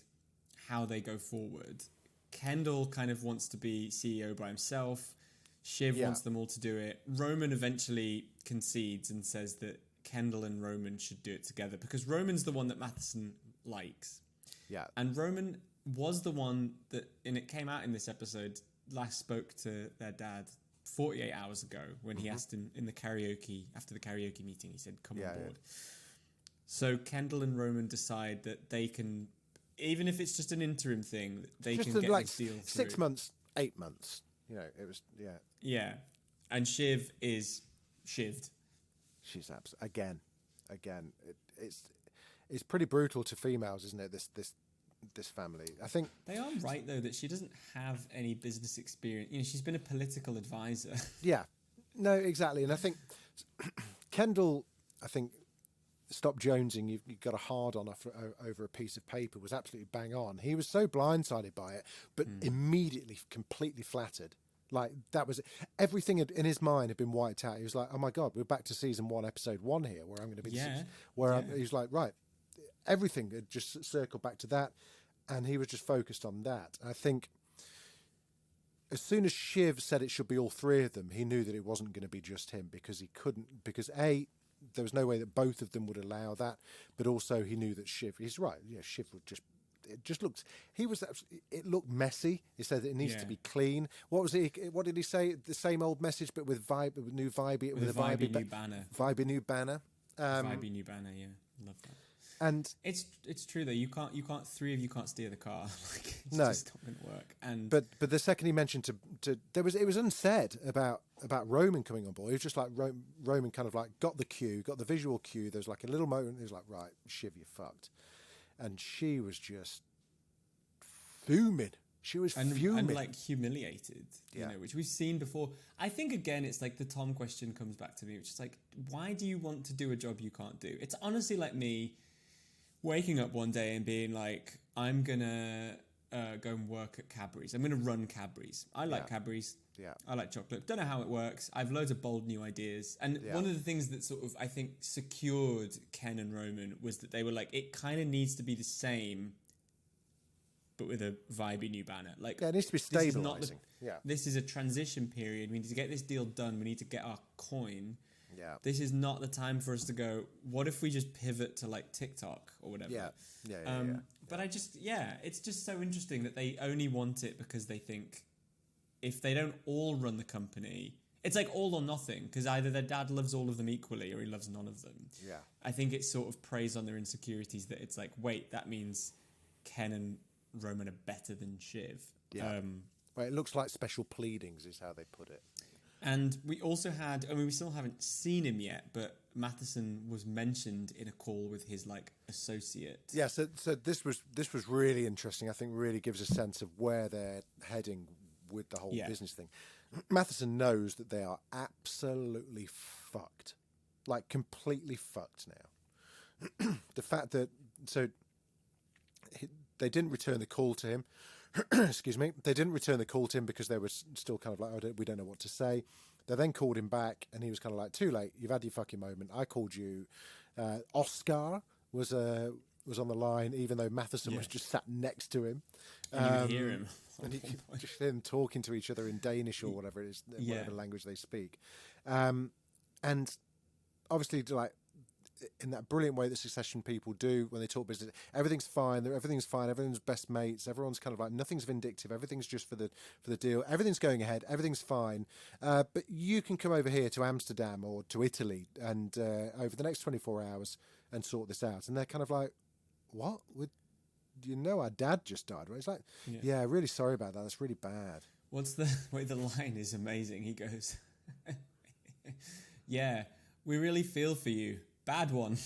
how they go forward. Kendall kind of wants to be CEO by himself. Shiv Yeah. wants them all to do it. Roman eventually concedes and says that Kendall and Roman should do it together because Roman's the one that Matheson likes. yeah, And Roman was the one that, and it came out in this episode, last spoke to their dad 48 hours ago when he asked him in the karaoke, after the karaoke meeting, he said, come Yeah, on yeah. board. So Kendall and Roman decide that they can, even if it's just an interim thing, they just can get like this deal 6 through. months, 8 months. You know, it was Yeah. And Shiv is shivved. She's again. It's pretty brutal to females, isn't it? This family. I think. They are right, though, that she doesn't have any business experience. You know, she's been a political advisor. Yeah, no, exactly. And I think Kendall, stop jonesing. You've got a hard on over a piece of paper was absolutely bang on. He was so blindsided by it, but immediately completely flattered. Like that was everything in his mind had been wiped out. He was like, "Oh my god, we're back to season 1, episode 1 here, where I'm going to be." Yeah, He was like, "Right." Everything had just circled back to that, and he was just focused on that. I think as soon as Shiv said it should be all three of them, he knew that it wasn't going to be just him because he couldn't. Because there was no way that both of them would allow that, but also he knew that Shiv. He's right. Yeah, Shiv would just. It just looked. It looked messy. He said that it needs to be clean. What was it? What did he say? The same old message, but with new vibey, with a vibey new banner. Vibey new banner. Vibey new banner, yeah, love that. And it's true though. You can't. Three of you can't steer the car. Like, it's No. just not going to work. And but the second he mentioned to it was unsaid about Roman coming on board. It was just like Roman kind of like got the visual cue. There was like a little moment. He was like, right, Shiv, you're fucked. And she was just fuming. She was fuming. and like humiliated, you know, which we've seen before. I think again, it's like the Tom question comes back to me, which is like, why do you want to do a job you can't do? It's honestly like me waking up one day and being like, I'm gonna go and work at Cadbury's. I'm gonna run Cadbury's. I like Cadbury's. Yeah. I like chocolate. Don't know how it works. I have loads of bold new ideas. And one of the things that sort of, I think, secured Ken and Roman was that they were like, it kind of needs to be the same, but with a vibey new banner. Like, it needs to be this is not stabilising. This is a transition period. We need to get this deal done. We need to get our coin. Yeah. This is not the time for us to go, what if we just pivot to like TikTok or whatever? Yeah. But it's just so interesting that they only want it because they think if they don't all run the company, it's like all or nothing, because either their dad loves all of them equally or he loves none of them. Yeah. I think it sort of preys on their insecurities that it's like, wait, that means Ken and Roman are better than Shiv. Yeah. Well, it looks like special pleadings is how they put it. And we also had, I mean, we still haven't seen him yet, but Matheson was mentioned in a call with his like associate. Yeah, so this was really interesting. I think really gives a sense of where they're heading with the whole business thing. Matheson knows that they are absolutely fucked, like completely fucked now. The fact that they didn't return the call to him. Excuse me. They didn't return the call to him because they were still kind of like, we don't know what to say. They then called him back, and he was kind of like, too late. You've had your fucking moment. I called you. Oscar was on the line, even though Matheson was just sat next to him. And you could hear him. And you could just hear them talking to each other in Danish or whatever it is, whatever language they speak. And obviously, like, in that brilliant way that Succession people do when they talk business, everything's fine. Everyone's best mates. Everyone's kind of like, nothing's vindictive. Everything's just for the deal. Everything's going ahead. Everything's fine. But you can come over here to Amsterdam or to Italy and over the next 24 hours and sort this out. And they're kind of like, what? You know, our dad just died, right? It's like, yeah, really sorry about that. That's really bad. What's the way the line is amazing? He goes, yeah, we really feel for you. Bad one.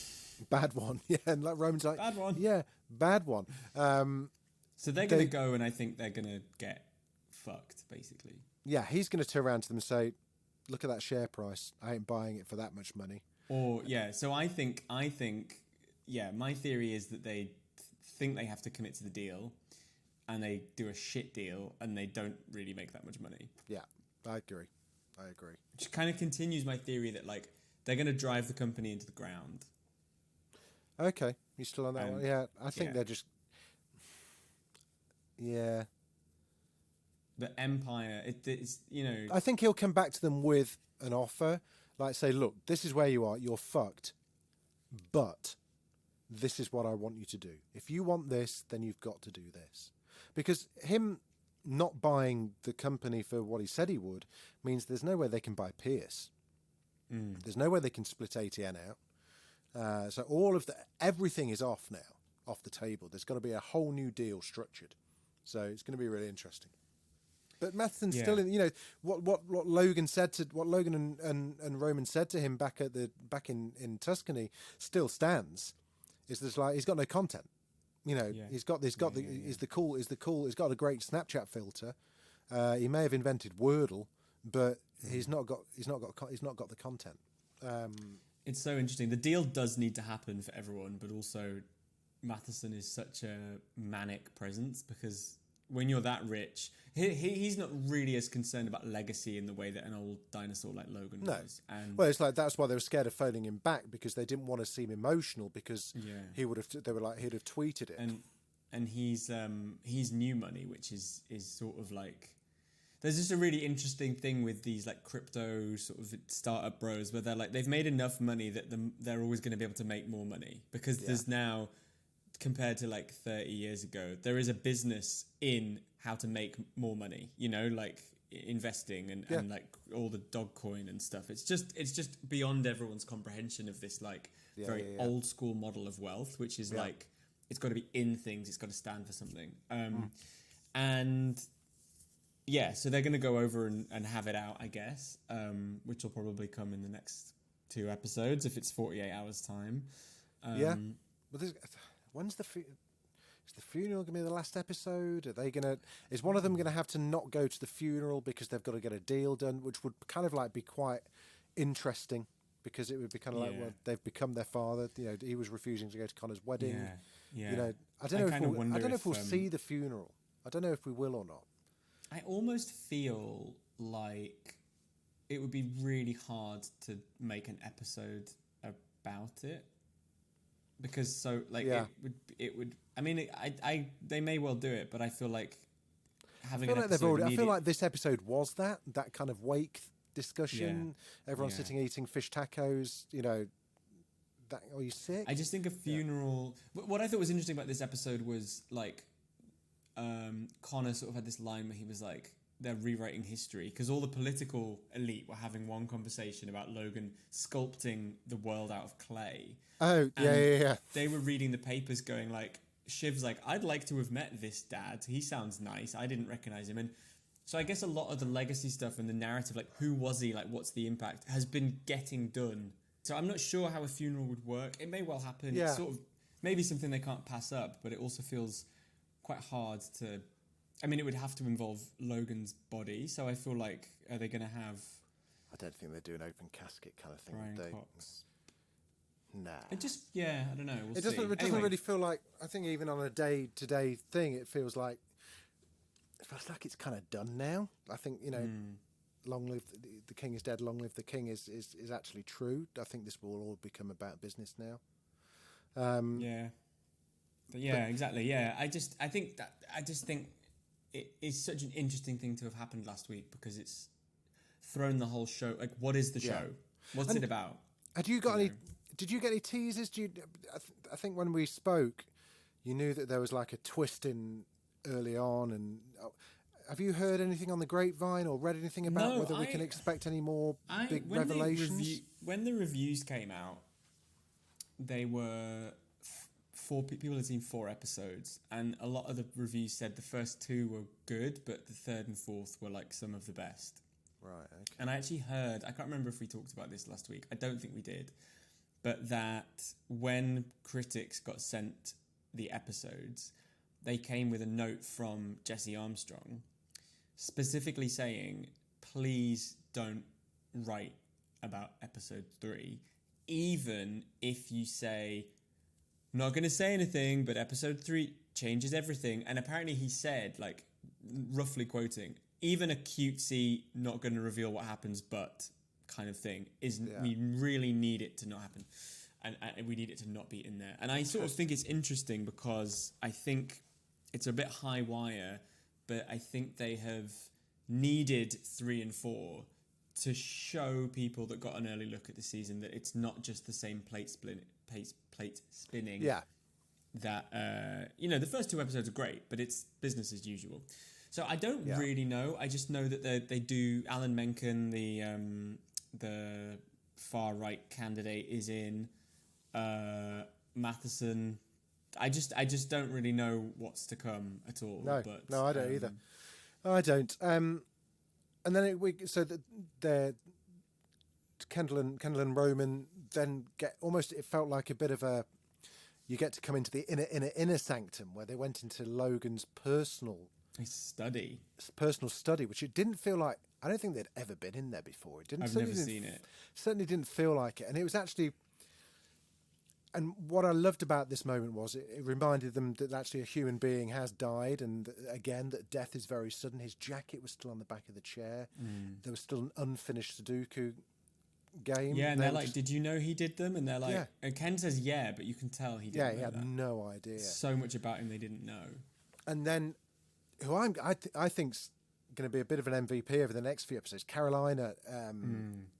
Bad one. Yeah, and like Roman's like, bad one. Yeah, bad one. So they're going to go, and I think they're going to get fucked, basically. Yeah, he's going to turn around to them and say, look at that share price. I ain't buying it for that much money. Or so I think my theory is that they think they have to commit to the deal, and they do a shit deal, and they don't really make that much money. Yeah, I agree. Which kind of continues my theory that like they're going to drive the company into the ground. Okay, you still on that one? Yeah, I think they're just. Yeah. The Empire, it's I think he'll come back to them with an offer, like say, look, this is where you are. You're fucked, but this is what I want you to do. If you want this, then you've got to do this. Because him not buying the company for what he said he would means there's no way they can buy Pierce. There's no way they can split ATN out. So everything is off now, off the table. There's got to be a whole new deal structured. So it's going to be really interesting. But Matheson's still in. What Logan said to what Logan and Roman said to him back in Tuscany still stands. Is there's like he's got no content. He's got a great Snapchat filter. He may have invented Wordle, but he's not got the content. It's so interesting. The deal does need to happen for everyone, but also Matheson is such a manic presence because when you're that rich, he's not really as concerned about legacy in the way that an old dinosaur like Logan was. And well, it's like that's why they were scared of phoning him back because they didn't want to seem emotional because he'd have tweeted it. And he's new money, which is sort of like there's just a really interesting thing with these like crypto sort of startup bros where they're like they've made enough money that they're always going to be able to make more money because there's now. Compared to like 30 years ago, there is a business in how to make more money, like investing and like all the dog coin and stuff. It's just beyond everyone's comprehension of this like very old school model of wealth, which is like, it's got to be in things. It's got to stand for something. And so they're going to go over and have it out, I guess, which will probably come in the next 2 episodes if it's 48 hours time. But when's is the funeral going to be the last episode? Are they going to? Is one of them going to have to not go to the funeral because they've got to get a deal done, which would kind of like be quite interesting because it would be kind of like well, they've become their father. He was refusing to go to Connor's wedding. I don't know if we'll see the funeral. I don't know if we will or not. I almost feel like it would be really hard to make an episode about it. Because it would. I mean, they may well do it, but I feel like having an episode. I feel like this episode was that kind of wake discussion. Everyone sitting eating fish tacos. Are you sick? I just think a funeral. What I thought was interesting about this episode was like, Connor sort of had this line where he was like, they're rewriting history because all the political elite were having one conversation about Logan sculpting the world out of clay. Oh, yeah. They were reading the papers going like, Shiv's like, I'd like to have met this dad. He sounds nice. I didn't recognize him. And so I guess a lot of the legacy stuff and the narrative, like who was he, like what's the impact, has been getting done. So I'm not sure how a funeral would work. It may well happen. Yeah. It's sort of maybe something they can't pass up, but it also feels quite hard to... I mean, it would have to involve Logan's body, so I feel like, are they going to have... I don't think they do an open casket kind of thing. Brian Cox. Nah. It just, I don't know. We'll it doesn't really feel like, I think even on a day-to-day thing, it feels like it's kind of done now. I think, long live the king is dead, long live the king is actually true. I think this will all become about business now. Exactly. Yeah, I just think it is such an interesting thing to have happened last week because it's thrown the whole show. Like, what is the show? What's it about? Had you got any? Did you get any teasers? I think when we spoke, you knew that there was like a twist in early on. And have you heard anything on the grapevine or read anything about whether we can expect any more big revelations? When the reviews came out, they were. People had seen 4 episodes, and a lot of the reviews said the first 2 were good, but the 3rd and 4th were like some of the best. Right. Okay. And I actually heard, I can't remember if we talked about this last week. I don't think we did, but that when critics got sent the episodes, they came with a note from Jesse Armstrong, specifically saying, "Please don't right about episode 3, even if you say, not going to say anything, but episode 3 changes everything. And apparently he said, like, roughly quoting, even a cutesy, not going to reveal what happens, but kind of thing, we really need it to not happen. And we need it to not be in there. And I sort of think it's interesting because I think it's a bit high wire, but I think they have needed 3 and 4 to show people that got an early look at the season that it's not just the same plate spinning. Yeah. That, the first 2 episodes are great, but it's business as usual. So I don't really know. I just know that they do. Alan Menken, the far right candidate, is in. Matheson. I just don't really know what's to come at all. No, I don't either. I don't. And then Kendall and Roman then get almost. It felt like a bit of a. You get to come into the inner sanctum where they went into Logan's personal study, which it didn't feel like. I don't think they'd ever been in there before. It didn't. I've never seen it. Certainly didn't feel like it, and it was actually. And what I loved about this moment was it reminded them that actually a human being has died, and again that death is very sudden. His jacket was still on the back of the chair. There was still an unfinished Sudoku game. Yeah, and they're like, "Did you know he did them?" And they're like, and Ken says, "Yeah," but you can tell he didn't. Yeah, he had no idea. So much about him they didn't know. And then, who I think's going to be a bit of an MVP over the next few episodes. Carolina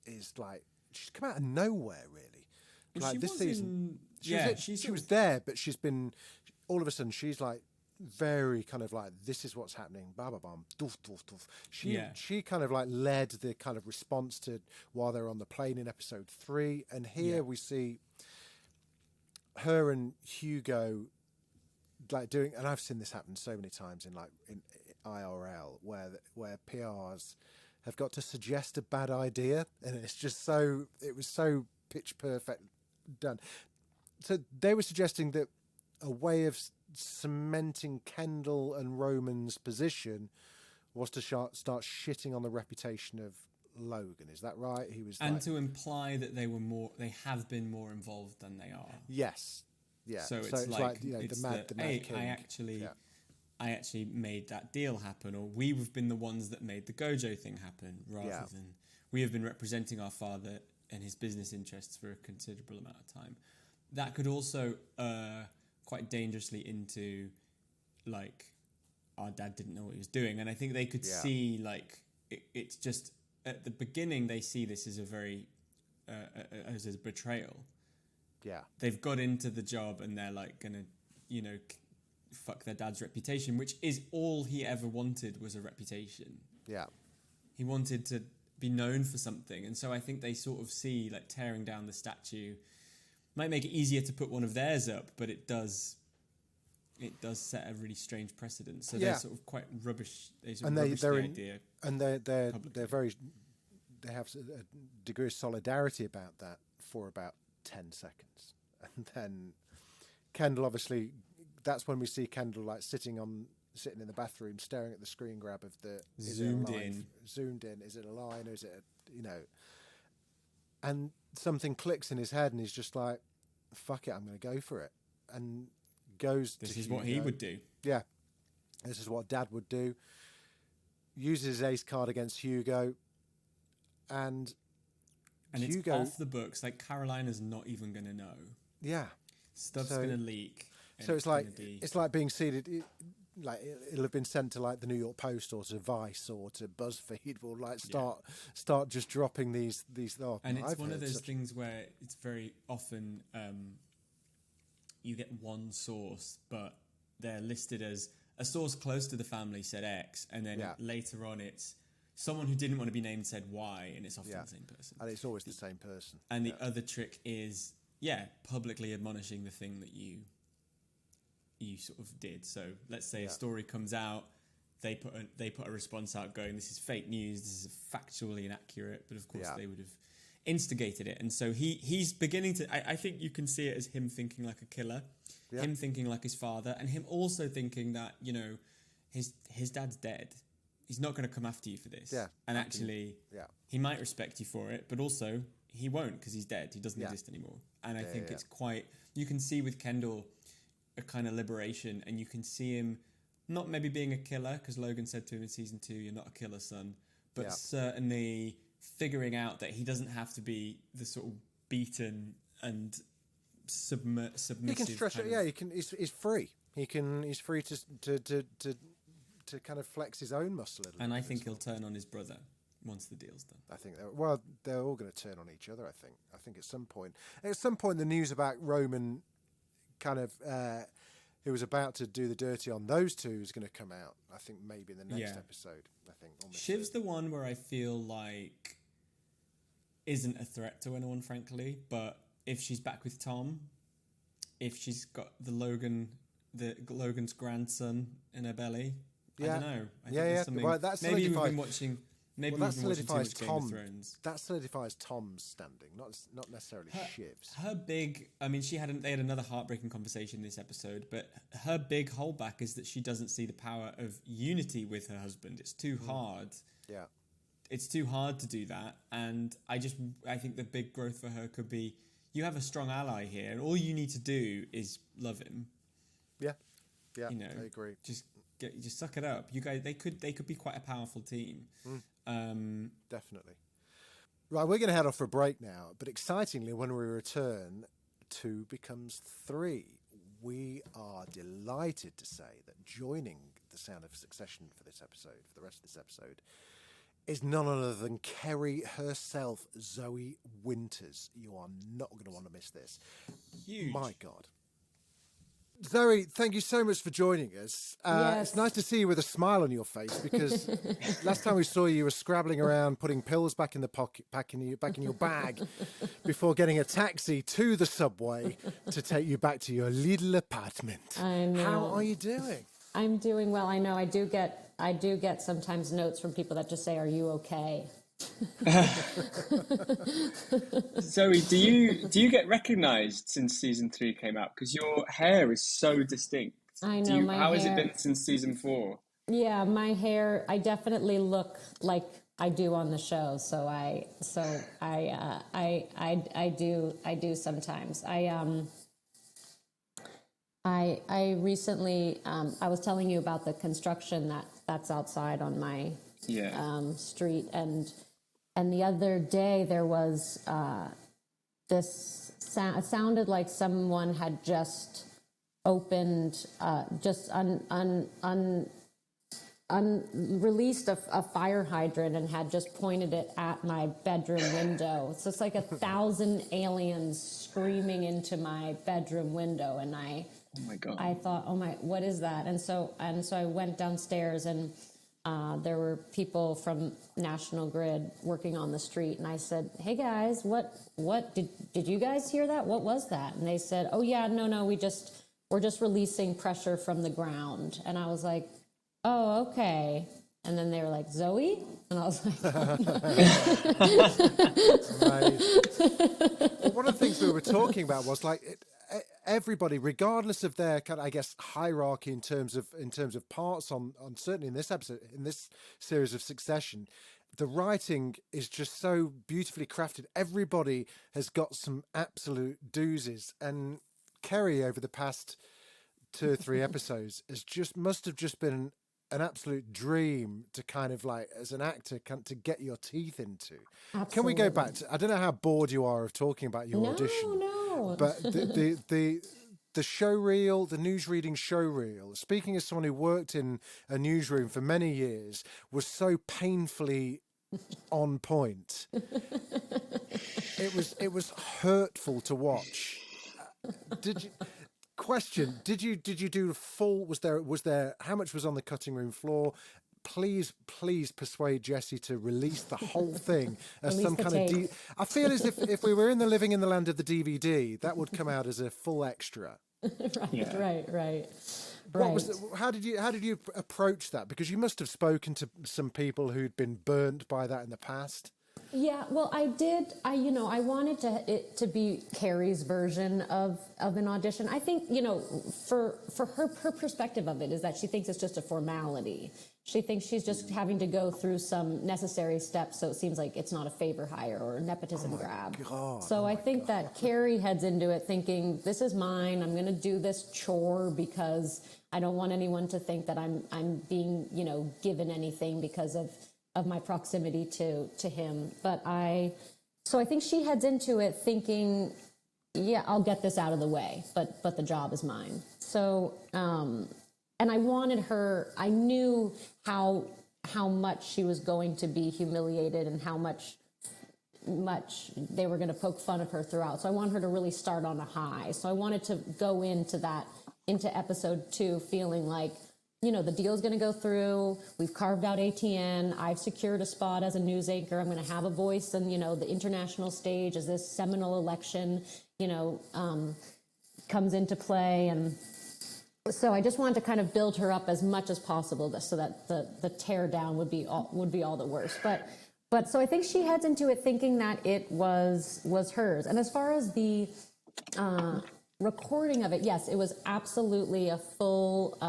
is like she's come out of nowhere, really. Like this season, she was there, but she's been all of a sudden she's like very kind of like this is what's happening. Ba ba bam, doof doof doof. She kind of like led the kind of response to while they're on the plane in episode 3, and here we see her and Hugo like doing, and I've seen this happen so many times in IRL where PRs have got to suggest a bad idea, and it was so pitch perfect done. So they were suggesting that a way of cementing Kendall and Roman's position was to start shitting on the reputation of Logan. Is that right? He was, and to imply that they have been more involved than they are. Yes. Yeah. So it's like the mad king. I actually made that deal happen, or we've been the ones that made the Gojo thing happen, rather than we have been representing our father and his business interests for a considerable amount of time. That could also quite dangerously into like our dad didn't know what he was doing, and I think they could see like it's just at the beginning they see this as a very as a betrayal. Yeah, they've got into the job and they're like gonna fuck their dad's reputation, which is all he ever wanted was a reputation. Yeah, he wanted to be known for something, and so I think they sort of see like tearing down the statue might make it easier to put one of theirs up, but it does set a really strange precedent. So they're sort of quite rubbish. They have a degree of solidarity about that for about 10 seconds, and then Kendall obviously. That's when we see Kendall like sitting in the bathroom, staring at the screen grab of the zoomed in. Is it a line or is it and something clicks in his head and he's just like, "Fuck it, I'm going to go for it," and goes. This is what he would do. Yeah, this is what Dad would do. Uses his ace card against Hugo, and Hugo, it's off the books. Like Carolina's not even going to know. Yeah, stuff's going to leak. So it's like being seeded. Like it'll have been sent to like the New York Post or to Vice or to BuzzFeed. Will like start just dropping these. And it's one of those things where it's very often you get one source, but they're listed as a source close to the family said X, and then later on it's someone who didn't want to be named said Y, and it's often the same person. And it's always the same person. And the other trick is publicly admonishing the thing that you sort of did. So let's say a story comes out, they put a response out going, "This is fake news. This is factually inaccurate." But of course, they would have instigated it, and so he's beginning to. I think you can see it as him thinking like a killer, him thinking like his father, and him also thinking that his dad's dead. he's not going to come after you for this. Yeah. And actually, he might respect you for it, but also he won't because he's dead. He doesn't exist anymore. And I think it's quite, you can see with Kendall a kind of liberation, and you can see him not maybe being a killer, because Logan said to him in season 2, "You're not a killer, son," but certainly figuring out that he doesn't have to be the sort of beaten and submissive. He can stretch it. Yeah, he can. He's free. He's free to kind of flex his own muscle a little. And I think he'll turn on his brother once the deal's done. I think they're all going to turn on each other. I think at some point, the news about Roman kind of who was about to do the dirty on those two is going to come out. I think maybe in the next episode. I think Shiv's the one where I feel like isn't a threat to anyone, frankly. But if she's back with Tom, if she's got Logan's grandson in her belly, I don't know. I think there's something, well, that maybe we've been watching. Maybe we've been watching too much Game of Thrones. That solidifies Tom's standing, not necessarily Shiv's. Her big, I mean, they had another heartbreaking conversation this episode, but her big holdback is that she doesn't see the power of unity with her husband. It's too hard. Yeah. It's too hard to do that, and I think the big growth for her could be, you have a strong ally here, and all you need to do is love him. Yeah, I agree. Just suck it up. You guys, they could be quite a powerful team. Definitely. Right, we're going to head off for a break now, but excitingly, when we return, 2 becomes 3. We are delighted to say that joining the Sound of Succession for this episode, for the rest of this episode, is none other than Kerry herself, Zoe Winters. You are not going to want to miss this. Huge. My God. Zoe, thank you so much for joining us. It's nice to see you with a smile on your face, because last time we saw you, you were scrabbling around putting pills back in the pocket, back in your bag, before getting a taxi to the subway to take you back to your little apartment. I know. How are you doing? I'm doing well. I know. I do get sometimes notes from people that just say, "Are you okay?" Zoe, do you get recognised since season 3 came out? Because your hair is so distinct. I know. How has it been since season 4? Yeah, my hair. I definitely look like I do on the show. So I do sometimes. I recently I was telling you about the construction that's outside on my street, and the other day there was this sound. It sounded like someone had just opened, released a fire hydrant and had just pointed it at my bedroom window. So it's like 1,000 aliens screaming into my bedroom window, and oh my God. I thought, oh my, what is that? And so I went downstairs, and there were people from National Grid working on the street, and I said, "Hey guys, what did you guys hear that? What was that?" And they said, "Oh yeah, no, we're just releasing pressure from the ground." And I was like, "Oh, okay." And then they were like, "Zoe?" And I was like, "Oh, no." Right. Well, one of the things we were talking about was everybody, regardless of their kind of, I guess, hierarchy in terms of parts on certainly in this episode, in this series of Succession, the writing is just so beautifully crafted. Everybody has got some absolute doozies, and Kerry over the past 2 or 3 episodes must have just been an absolute dream to kind of as an actor to get your teeth into. Absolutely. Can we go back to, I don't know how bored you are of talking about your audition. No. But the show reel, the newsreading show reel, speaking as someone who worked in a newsroom for many years, was so painfully on point. It was hurtful to watch. Did you do the full? Was there? How much was on the cutting room floor? Please persuade Jesse to release the whole thing as some kind of. I feel as if we were living in the land of the DVD, that would come out as a full extra. Right. How did you approach that? Because you must have spoken to some people who'd been burnt by that in the past. Yeah, well, I did. I wanted it to be Kerry's version of an audition. I think, for her perspective of it is that she thinks it's just a formality. She thinks she's just having to go through some necessary steps, so it seems like it's not a favor hire or a nepotism grab. So I think that Kerry heads into it thinking, this is mine, I'm going to do this chore because I don't want anyone to think that I'm being, you know, given anything because of my proximity to him. So I think she heads into it thinking, yeah, I'll get this out of the way, but the job is mine. So, and I wanted her, I knew how much she was going to be humiliated and how much they were going to poke fun of her throughout. So I wanted her to really start on a high. So I wanted to go into episode 2 feeling like, you know, the deal's going to go through. We've carved out ATN. I've secured a spot as a news anchor. I'm going to have a voice in, you know, the international stage as this seminal election, you know, comes into play. And so I just wanted to kind of build her up as much as possible so that the tear down would be all the worse. But so I think she heads into it thinking that it was hers. And as far as the recording of it, yes, it was absolutely a full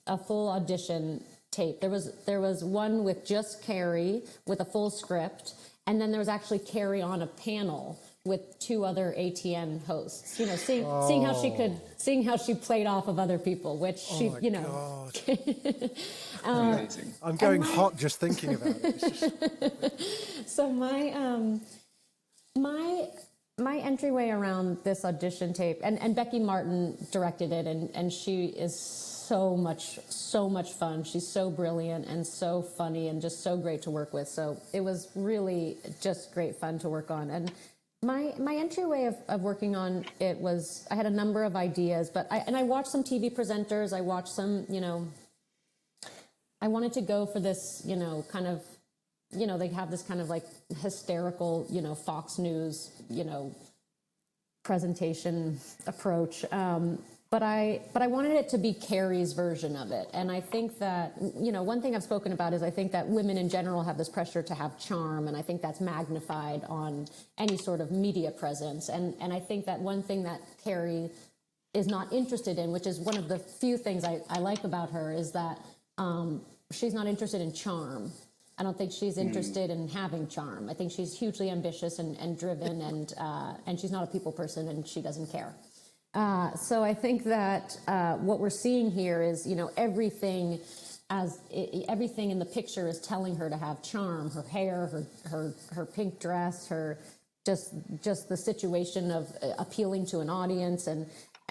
audition tape. There was one with just Kerry with a full script, and then there was actually Kerry on a panel with 2 other ATN hosts. You know, seeing how she played off of other people, which she, you know. Amazing. I'm going hot just thinking about it. So my entryway around this audition tape, and Becky Martin directed it, and she is so much fun. She's so brilliant and so funny and just so great to work with. So it was really just great fun to work on. And my entryway of working on it was, I had a number of ideas, but I watched some TV presenters. I watched some, you know, I wanted to go for this, you know, kind of, you know, they have this kind of like hysterical, you know, Fox News, you know, presentation approach. But I wanted it to be Kerry's version of it. And I think that, you know, one thing I've spoken about is I think that women in general have this pressure to have charm, and I think that's magnified on any sort of media presence. And I think that one thing that Kerry is not interested in, which is one of the few things I like about her, is that she's not interested in charm. I don't think she's interested in having charm. I think she's hugely ambitious and driven, and she's not a people person, and she doesn't care. So I think that what we're seeing here is, you know, everything in the picture is telling her to have charm. Her hair, her pink dress, her just the situation of appealing to an audience, and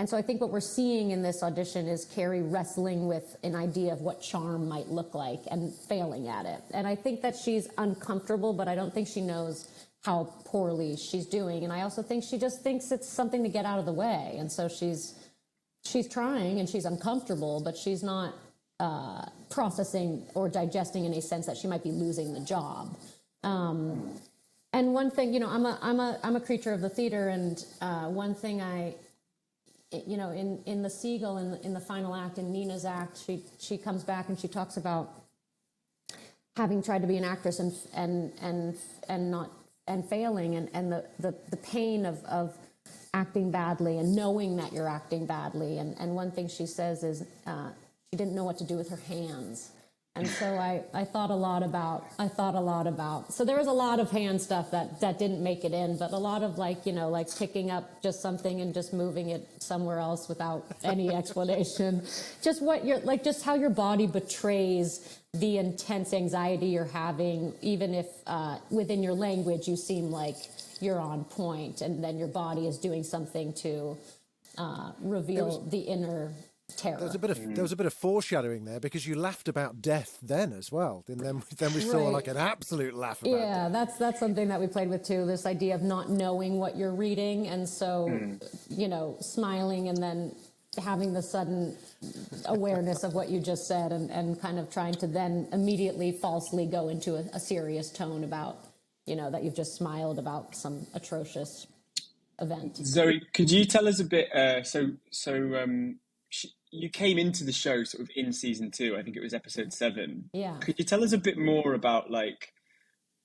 so I think what we're seeing in this audition is Kerry wrestling with an idea of what charm might look like and failing at it. And I think that she's uncomfortable, but I don't think she knows how poorly she's doing. And I also think she just thinks it's something to get out of the way. And so she's trying, and she's uncomfortable, but she's not processing or digesting in a sense that she might be losing the job. And one thing, you know, I'm a creature of the theater, and one thing you know, in the Seagull, in the final act, in Nina's act, she comes back and she talks about having tried to be an actress and failing, and the pain of acting badly and knowing that you're acting badly. And one thing she says is she didn't know what to do with her hands. And so I thought a lot about, so there was a lot of hand stuff that didn't make it in, but a lot of like, you know, like picking up just something and just moving it somewhere else without any explanation. Just what you're like, just how your body betrays the intense anxiety you're having, even if within your language you seem like you're on point, and then your body is doing something to reveal the inner terror. There was a bit of foreshadowing there, because you laughed about death then as well, and then we saw like an absolute laugh about death. That's something that we played with too, this idea of not knowing what you're reading, and so you know, smiling and then having the sudden awareness of what you just said, and kind of trying to then immediately falsely go into a serious tone about, you know, that you've just smiled about some atrocious event. Zoe, could you tell us a bit? You came into the show sort of in season 2. I think it was episode 7. Yeah. Could you tell us a bit more about like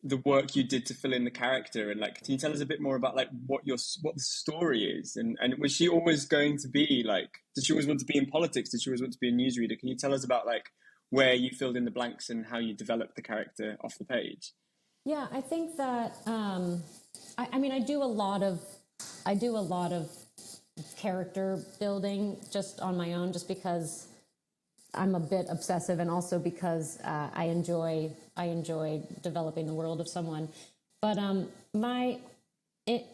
the work you did to fill in the character, and like, can you tell us a bit more about like what the story is? And was she always going to be like? Did she always want to be in politics? Did she always want to be a newsreader? Can you tell us about like where you filled in the blanks and how you developed the character off the page? Yeah, I think that I mean I do a lot of character building just on my own, just because I'm a bit obsessive, and also because I enjoy developing the world of someone. But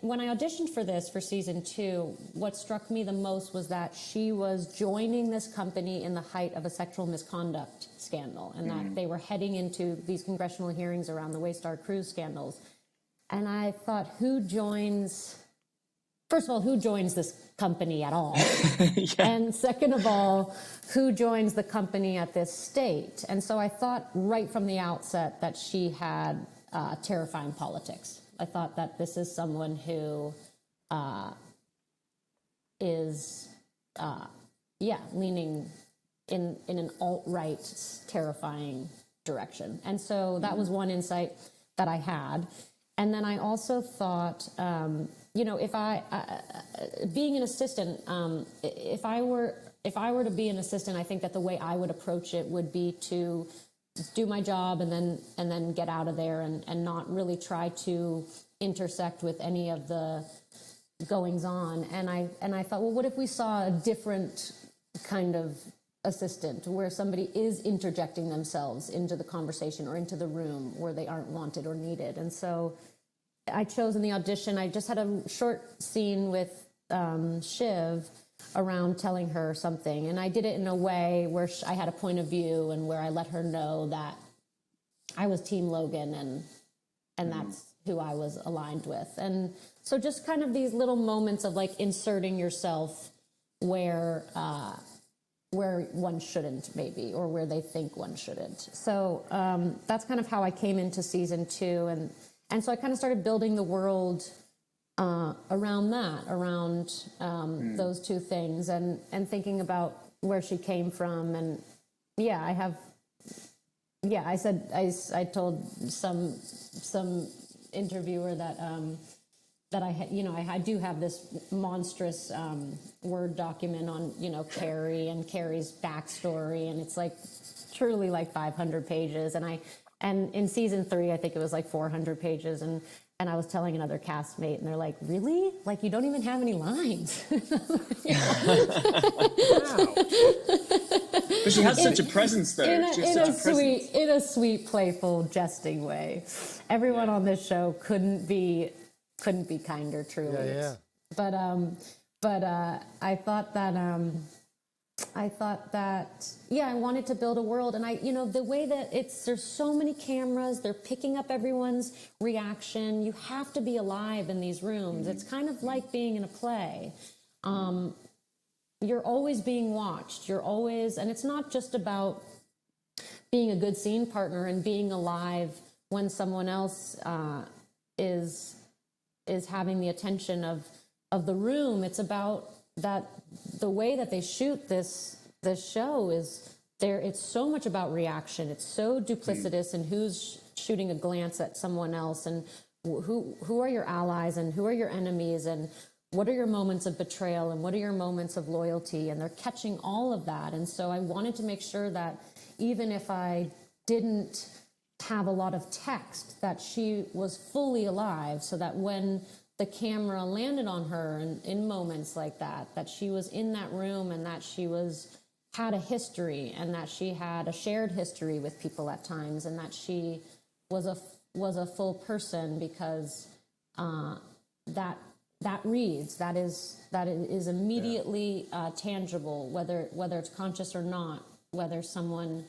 when I auditioned for this for season 2, what struck me the most was that she was joining this company in the height of a sexual misconduct scandal, and that they were heading into these congressional hearings around the Waystar cruise scandals. And I thought, first of all, who joins this company at all? Yeah. And second of all, who joins the company at this state? And so I thought right from the outset that she had terrifying politics. I thought that this is someone who is leaning in an alt-right, terrifying direction. And so that was one insight that I had. And then I also thought, if being an assistant, if I were to be an assistant, I think that the way I would approach it would be to do my job and then get out of there and not really try to intersect with any of the goings on. And I thought, well, what if we saw a different kind of assistant, where somebody is interjecting themselves into the conversation or into the room where they aren't wanted or needed? And so I chose in the audition, I just had a short scene with Shiv around telling her something, and I did it in a way where I had a point of view and where I let her know that I was Team Logan and that's who I was aligned with. And so just kind of these little moments of like inserting yourself where one shouldn't, maybe, or where they think one shouldn't. So that's kind of how I came into season 2, and so I kind of started building the world around those two things, and thinking about where she came from. And I told some interviewer that I do have this monstrous Word document on Kerry and Kerry's backstory, and it's like truly like 500 pages, and in season 3 I think it was like 400 pages, and I was telling another castmate, and they're like, "Really? Like, you don't even have any lines?" Wow. But she has such a presence, though. In a sweet, playful, jesting way. Everyone on this show couldn't be kinder, truly. Yeah. But I thought that I wanted to build a world, and the way that there's so many cameras, they're picking up everyone's reaction. You have to be alive in these rooms. It's kind of like being in a play. You're always being watched. And it's not just about being a good scene partner and being alive when someone else is having the attention of the room. It's about that the way that they shoot this show is there. It's so much about reaction. It's so duplicitous, and who's shooting a glance at someone else, and who are your allies and who are your enemies, and what are your moments of betrayal and what are your moments of loyalty, and they're catching all of that. And so I wanted to make sure that even if I didn't have a lot of text, that she was fully alive, so that when the camera landed on her and in moments like that she was in that room, and that she had a history, and that she had a shared history with people at times, and that she was a full person, because that reads, that is immediately tangible, whether it's conscious or not, whether someone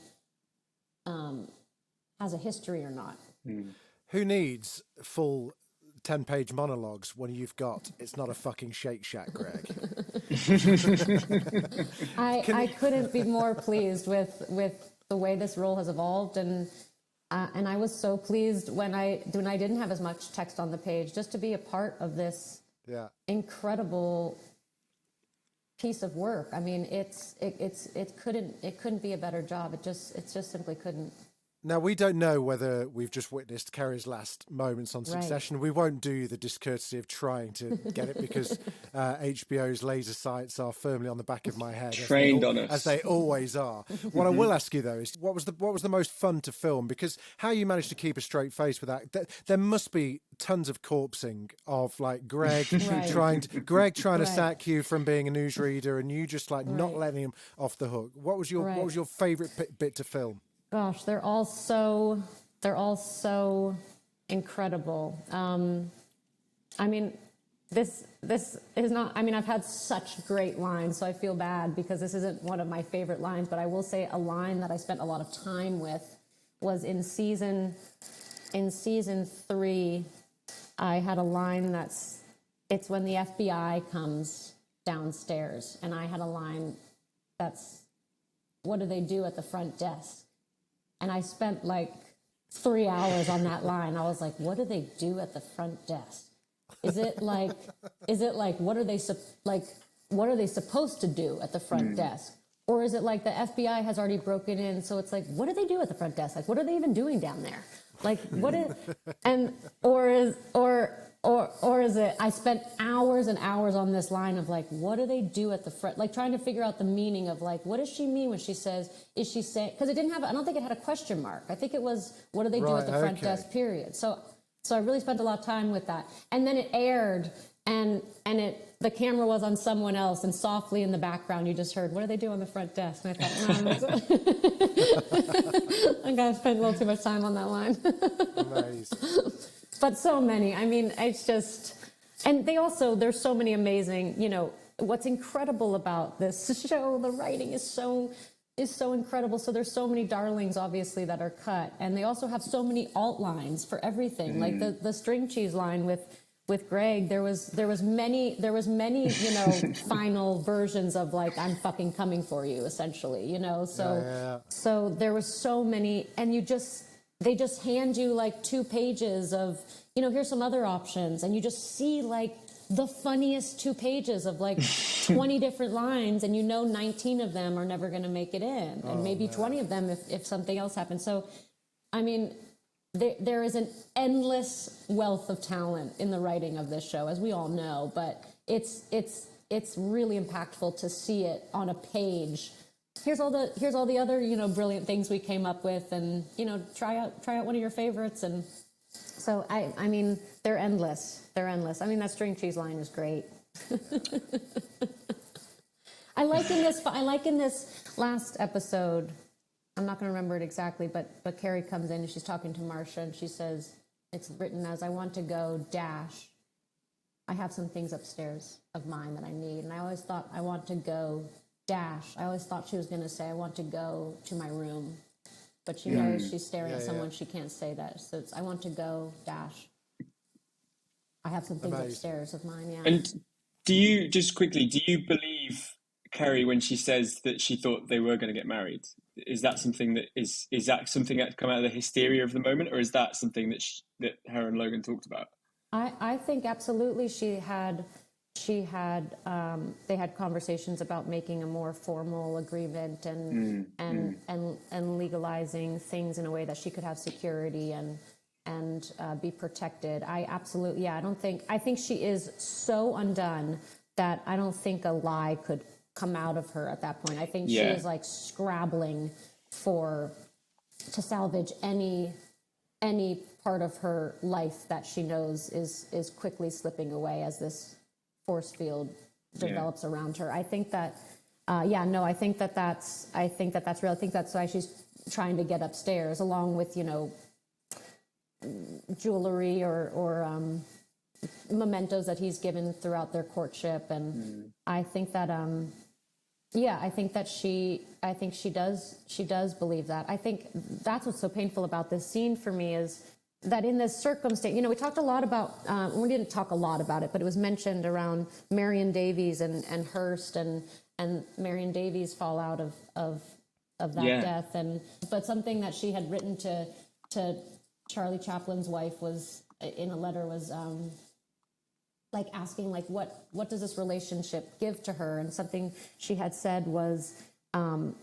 has a history or not. Who needs full 10-page monologues when you've got "It's not a fucking Shake Shack," Greg? I couldn't be more pleased with the way this role has evolved, and I was so pleased when I didn't have as much text on the page, just to be a part of this incredible piece of work. I mean, it couldn't be a better job. It just simply couldn't. Now, we don't know whether we've just witnessed Kerry's last moments on Right. Succession. We won't do the discourtesy of trying to get it because HBO's laser sights are firmly on the back of my head. Trained on us. As they always are. What I will ask you, though, is what was the most fun to film? Because how you managed to keep a straight face with that, there must be tons of corpsing of like Greg Right. trying to Right. sack you from being a newsreader and you just like not Right. letting him off the hook. What was your Right. favourite bit to film? Gosh, they're all so incredible. I mean, this is not. I mean, I've had such great lines, so I feel bad because this isn't one of my favorite lines. But I will say a line that I spent a lot of time with was in season 3. I had a line it's when the FBI comes downstairs, and I had a line that's, what do they do at the front desk? And I spent like 3 hours on that line. I was like, what do they do at the front desk? Is it like what are they supposed to do at the front desk? Or is it like the FBI has already broken in, so it's like, what do they do at the front desk? Like, what are they even doing down there? Like, what is, or is it, I spent hours and hours on this line of like, what do they do at the front? Like trying to figure out the meaning of like, what does she mean when she says, is she saying, because it didn't have, I don't think it had a question mark. I think it was, what do they do at the front desk, period. So I really spent a lot of time with that. And then it aired and the camera was on someone else, and softly in the background, you just heard, what do they do on the front desk? And I thought, I gotta spend a little too much time on that line. Amazing. But so many. I mean, it's just, and there's so many amazing, what's incredible about this show, the writing is so incredible. So there's so many darlings, obviously, that are cut. And they also have so many alt lines for everything. Like the string cheese line with Greg, there was many, final versions of like, I'm fucking coming for you, essentially, so, so there was so many, and they just hand you like 2 pages of, here's some other options. And you just see like the funniest 2 pages of like 20 different lines, and 19 of them are never going to make it in, and maybe 20 of them if something else happens. So, I mean, there is an endless wealth of talent in the writing of this show, as we all know, but it's really impactful to see it on a page. Here's all the other, brilliant things we came up with, and, try out one of your favorites. And so I mean, they're endless. They're endless. I mean, that string cheese line is great. I like in this last episode, I'm not going to remember it exactly, but Kerry comes in and she's talking to Marcia, and she says, it's written as, I want to go dash. I have some things upstairs of mine that I need. And I always thought, I want to go dash. I always thought she was going to say, I want to go to my room. But she knows she's staring at someone. She can't say that. So it's, I want to go dash. I have some things upstairs of mine, yeah. And do you believe Kerry when she says that she thought they were going to get married? Is that something that is that something that come out of the hysteria of the moment, or is that something that her and Logan talked about? I think absolutely they had conversations about making a more formal agreement and legalizing things in a way that she could have security and be protected. I think she is so undone that I don't think a lie could come out of her at that point. I think she is like scrabbling to salvage any part of her life that she knows is quickly slipping away as this force field develops around her. I think that I think that's real. I think that's why she's trying to get upstairs, along with jewelry or mementos that he's given throughout their courtship. And I think that she does believe that. I think that's what's so painful about this scene for me, is that in this circumstance, we talked a lot about, we didn't talk a lot about it, but it was mentioned around Marion Davies and Hearst and Marion Davies' fallout of that death. But something that she had written to Charlie Chaplin's wife was, in a letter, was like asking, like, what does this relationship give to her? And something she had said was, I'm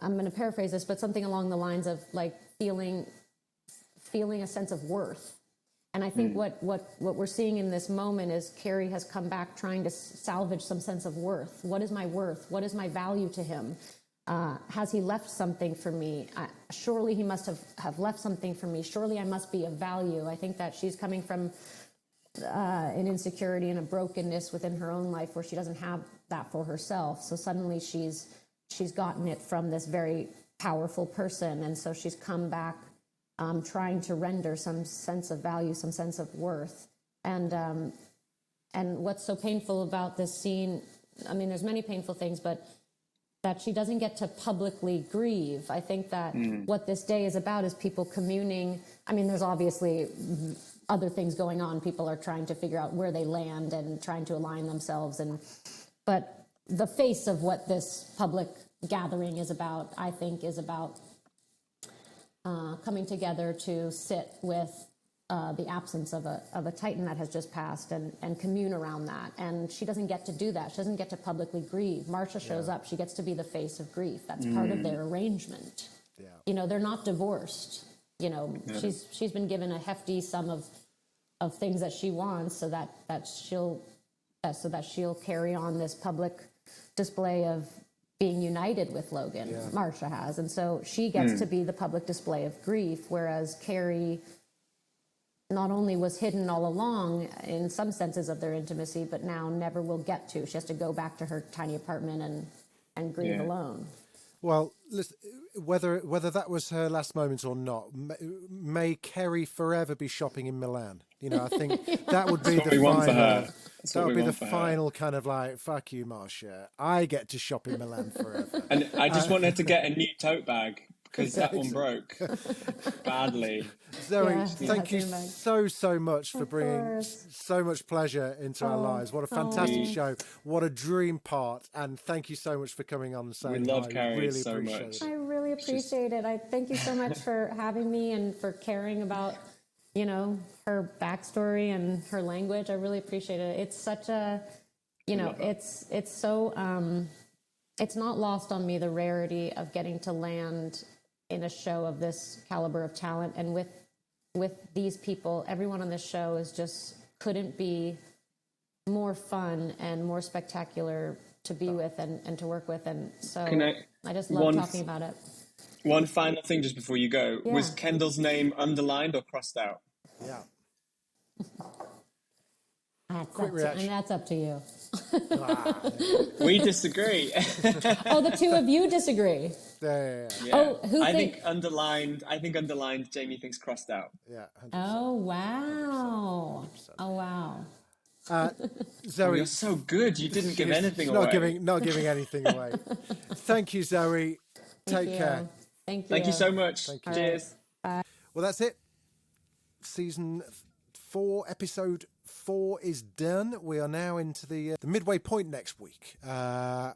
going to paraphrase this, but something along the lines of like, feeling a sense of worth. And I think what we're seeing in this moment is Kerry has come back trying to salvage some sense of worth. What is my worth? What is my value to him? Has he left something for me? Surely he must have left something for me. Surely I must be of value. I think that she's coming from an insecurity and a brokenness within her own life where she doesn't have that for herself. So suddenly she's gotten it from this very powerful person. And so she's come back trying to render some sense of value, some sense of worth. And what's so painful about this scene, I mean, there's many painful things, but that she doesn't get to publicly grieve. I think that what this day is about is people communing. I mean, there's obviously other things going on. People are trying to figure out where they land and trying to align themselves. But the face of what this public gathering is about, I think, is about coming together to sit with the absence of a Titan that has just passed and commune around that. And she doesn't get to do that. She doesn't get to publicly grieve. Marcia shows up. She gets to be the face of grief. That's part of their arrangement. Yeah. You know, they're not divorced. You know, she's been given a hefty sum of things that she wants so that she'll carry on this public display of being united with Logan. Yeah. Marcia has. And so she gets to be the public display of grief, whereas Kerry not only was hidden all along in some senses of their intimacy, but now never will get to. She has to go back to her tiny apartment and grieve alone. Well, listen, whether that was her last moment or not, may Kerry forever be shopping in Milan. You know, I think that would be the final. That would be the final kind of like, fuck you, Marcia. I get to shop in Milan forever. And I just want her to get a new tote bag because that one broke badly. Zoe, thank you so much for bringing so much pleasure into our lives. What a fantastic show. What a dream part. And thank you so much for coming on and saying we love Kerry really so appreciate much. it. I really appreciate it. I thank you so much for having me and for caring about, you know, her backstory and her language. I really appreciate it. It's such a, you know, it's so, it's not lost on me, the rarity of getting to land in a show of this caliber of talent. And with these people, everyone on this show is just couldn't be more fun and more spectacular to be with and to work with. And so I just love talking about it. One final thing just before you go. Yeah. Was Kendall's name underlined or crossed out? Yeah. That's up to you. We disagree. Oh, the two of you disagree. Yeah. Oh, I think underlined. Jamie thinks crossed out. Yeah. 100%. Oh wow. 100%. Oh wow. Zoe, you're so good. You didn't give anything away. Not giving anything away. Thank you, Zoe. Take care. Thank you. Thank you so much. Cheers. Bye. Well, that's it. Season 4, episode 4 is done. We are now into the midway point next week. What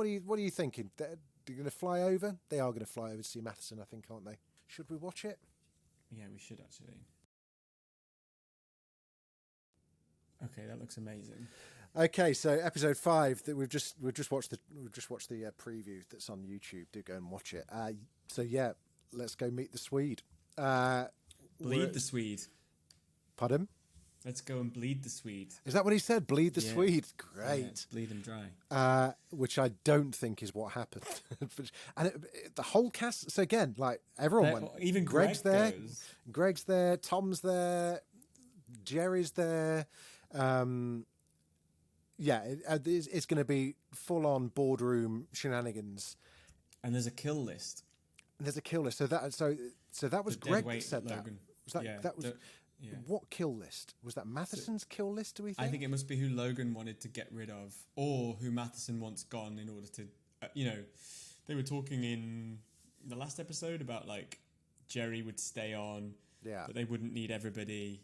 are you thinking? They're going to fly over? They are going to fly over to see Matheson, I think, aren't they? Should we watch it? Yeah, we should actually. Okay, that looks amazing. Okay, so episode 5 that we've just watched the preview that's on YouTube. Do go and watch it. So yeah, let's go meet the Swede. Bleed the Swede. Pardon? Let's go and bleed the Swede. Is that what he said? Bleed the Swede. Great. Yeah, bleed him dry. Which I don't think is what happened. And the whole cast. So again, like everyone went. Even Greg's there. goes. Greg's there. Tom's there. Jerry's there. It's going to be full on boardroom shenanigans. And there's a kill list. So that was Greg that said Logan. that. What kill list? Was that Matheson's kill list, do we think? I think it must be who Logan wanted to get rid of, or who Matheson wants gone in order to, they were talking in the last episode about like Jerry would stay on, but they wouldn't need everybody,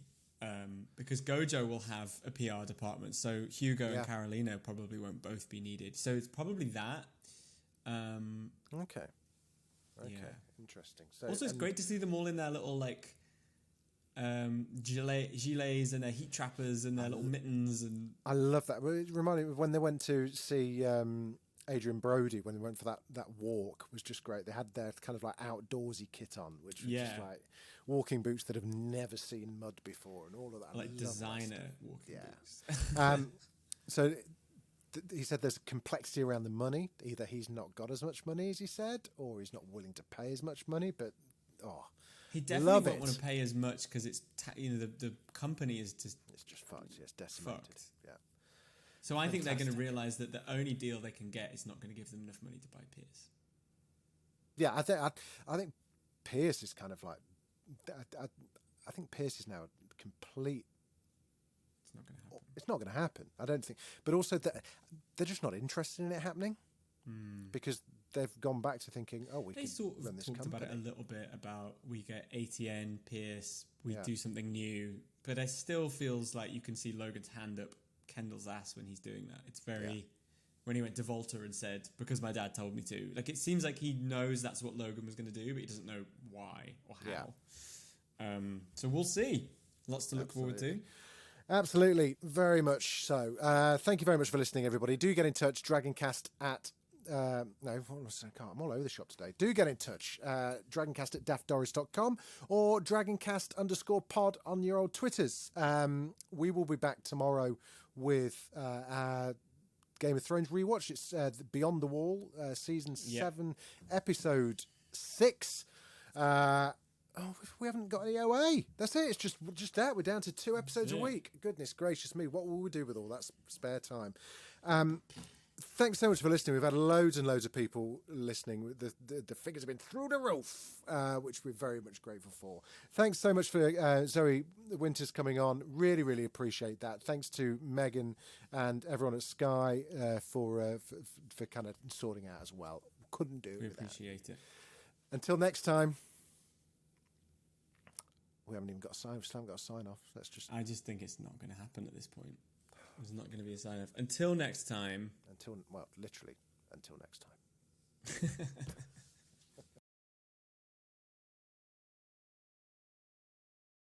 because Gojo will have a PR department, so Hugo and Carolina probably won't both be needed. So it's probably that. Okay. Interesting. So, also, it's great to see them all in their little like gilets and their heat trappers and their little mittens. And I love that. It reminded me of when they went to see Adrian Brody when they went for that walk was just great. They had their kind of like outdoorsy kit on, which was just like walking boots that have never seen mud before and all of that. Like designer walking boots. So he said there's complexity around the money. Either he's not got as much money as he said, or he's not willing to pay as much money. But he definitely won't want to pay as much because it's the company is just fucked. Yes, decimated. Fucked. Yeah. So I think they're going to realise that the only deal they can get is not going to give them enough money to buy Pierce. Yeah, I think Pierce is kind of like I think Pierce is now a complete. It's not going to happen. It's not going to happen. I don't think. But also they're just not interested in it happening because they've gone back to thinking, we they can sort of run this talked company. about it a little bit about we get ATN, Pierce, we do something new, but it still feels like you can see Logan's hand up Kendall's ass when he's doing that. It's very when he went to Volta and said, because my dad told me to. Like, it seems like he knows that's what Logan was going to do, but he doesn't know why or how. Yeah. So we'll see. Lots to look forward to. Absolutely, very much so. Thank you very much for listening, everybody. Do get in touch, Dragoncast at... I'm all over the shop today. Do get in touch, dragoncast at daftdoris.com or dragoncast_pod on your old Twitters. We will be back tomorrow with our Game of Thrones rewatch. It's Beyond the Wall, season 7, episode 6. We haven't got any OA. That's it. It's just that. We're down to 2 episodes a week. Goodness gracious me. What will we do with all that spare time? Thanks so much for listening. We've had loads and loads of people listening. The figures have been through the roof, which we're very much grateful for. Thanks so much for Zoe Winters coming on. Really, really appreciate that. Thanks to Megan and everyone at Sky for kind of sorting out as well. Couldn't do it without. We appreciate it. Until next time. We haven't even got a sign. We still haven't got a sign off. I just think it's not going to happen at this point. There's not going to be a sign off. Until next time. Literally, until next time.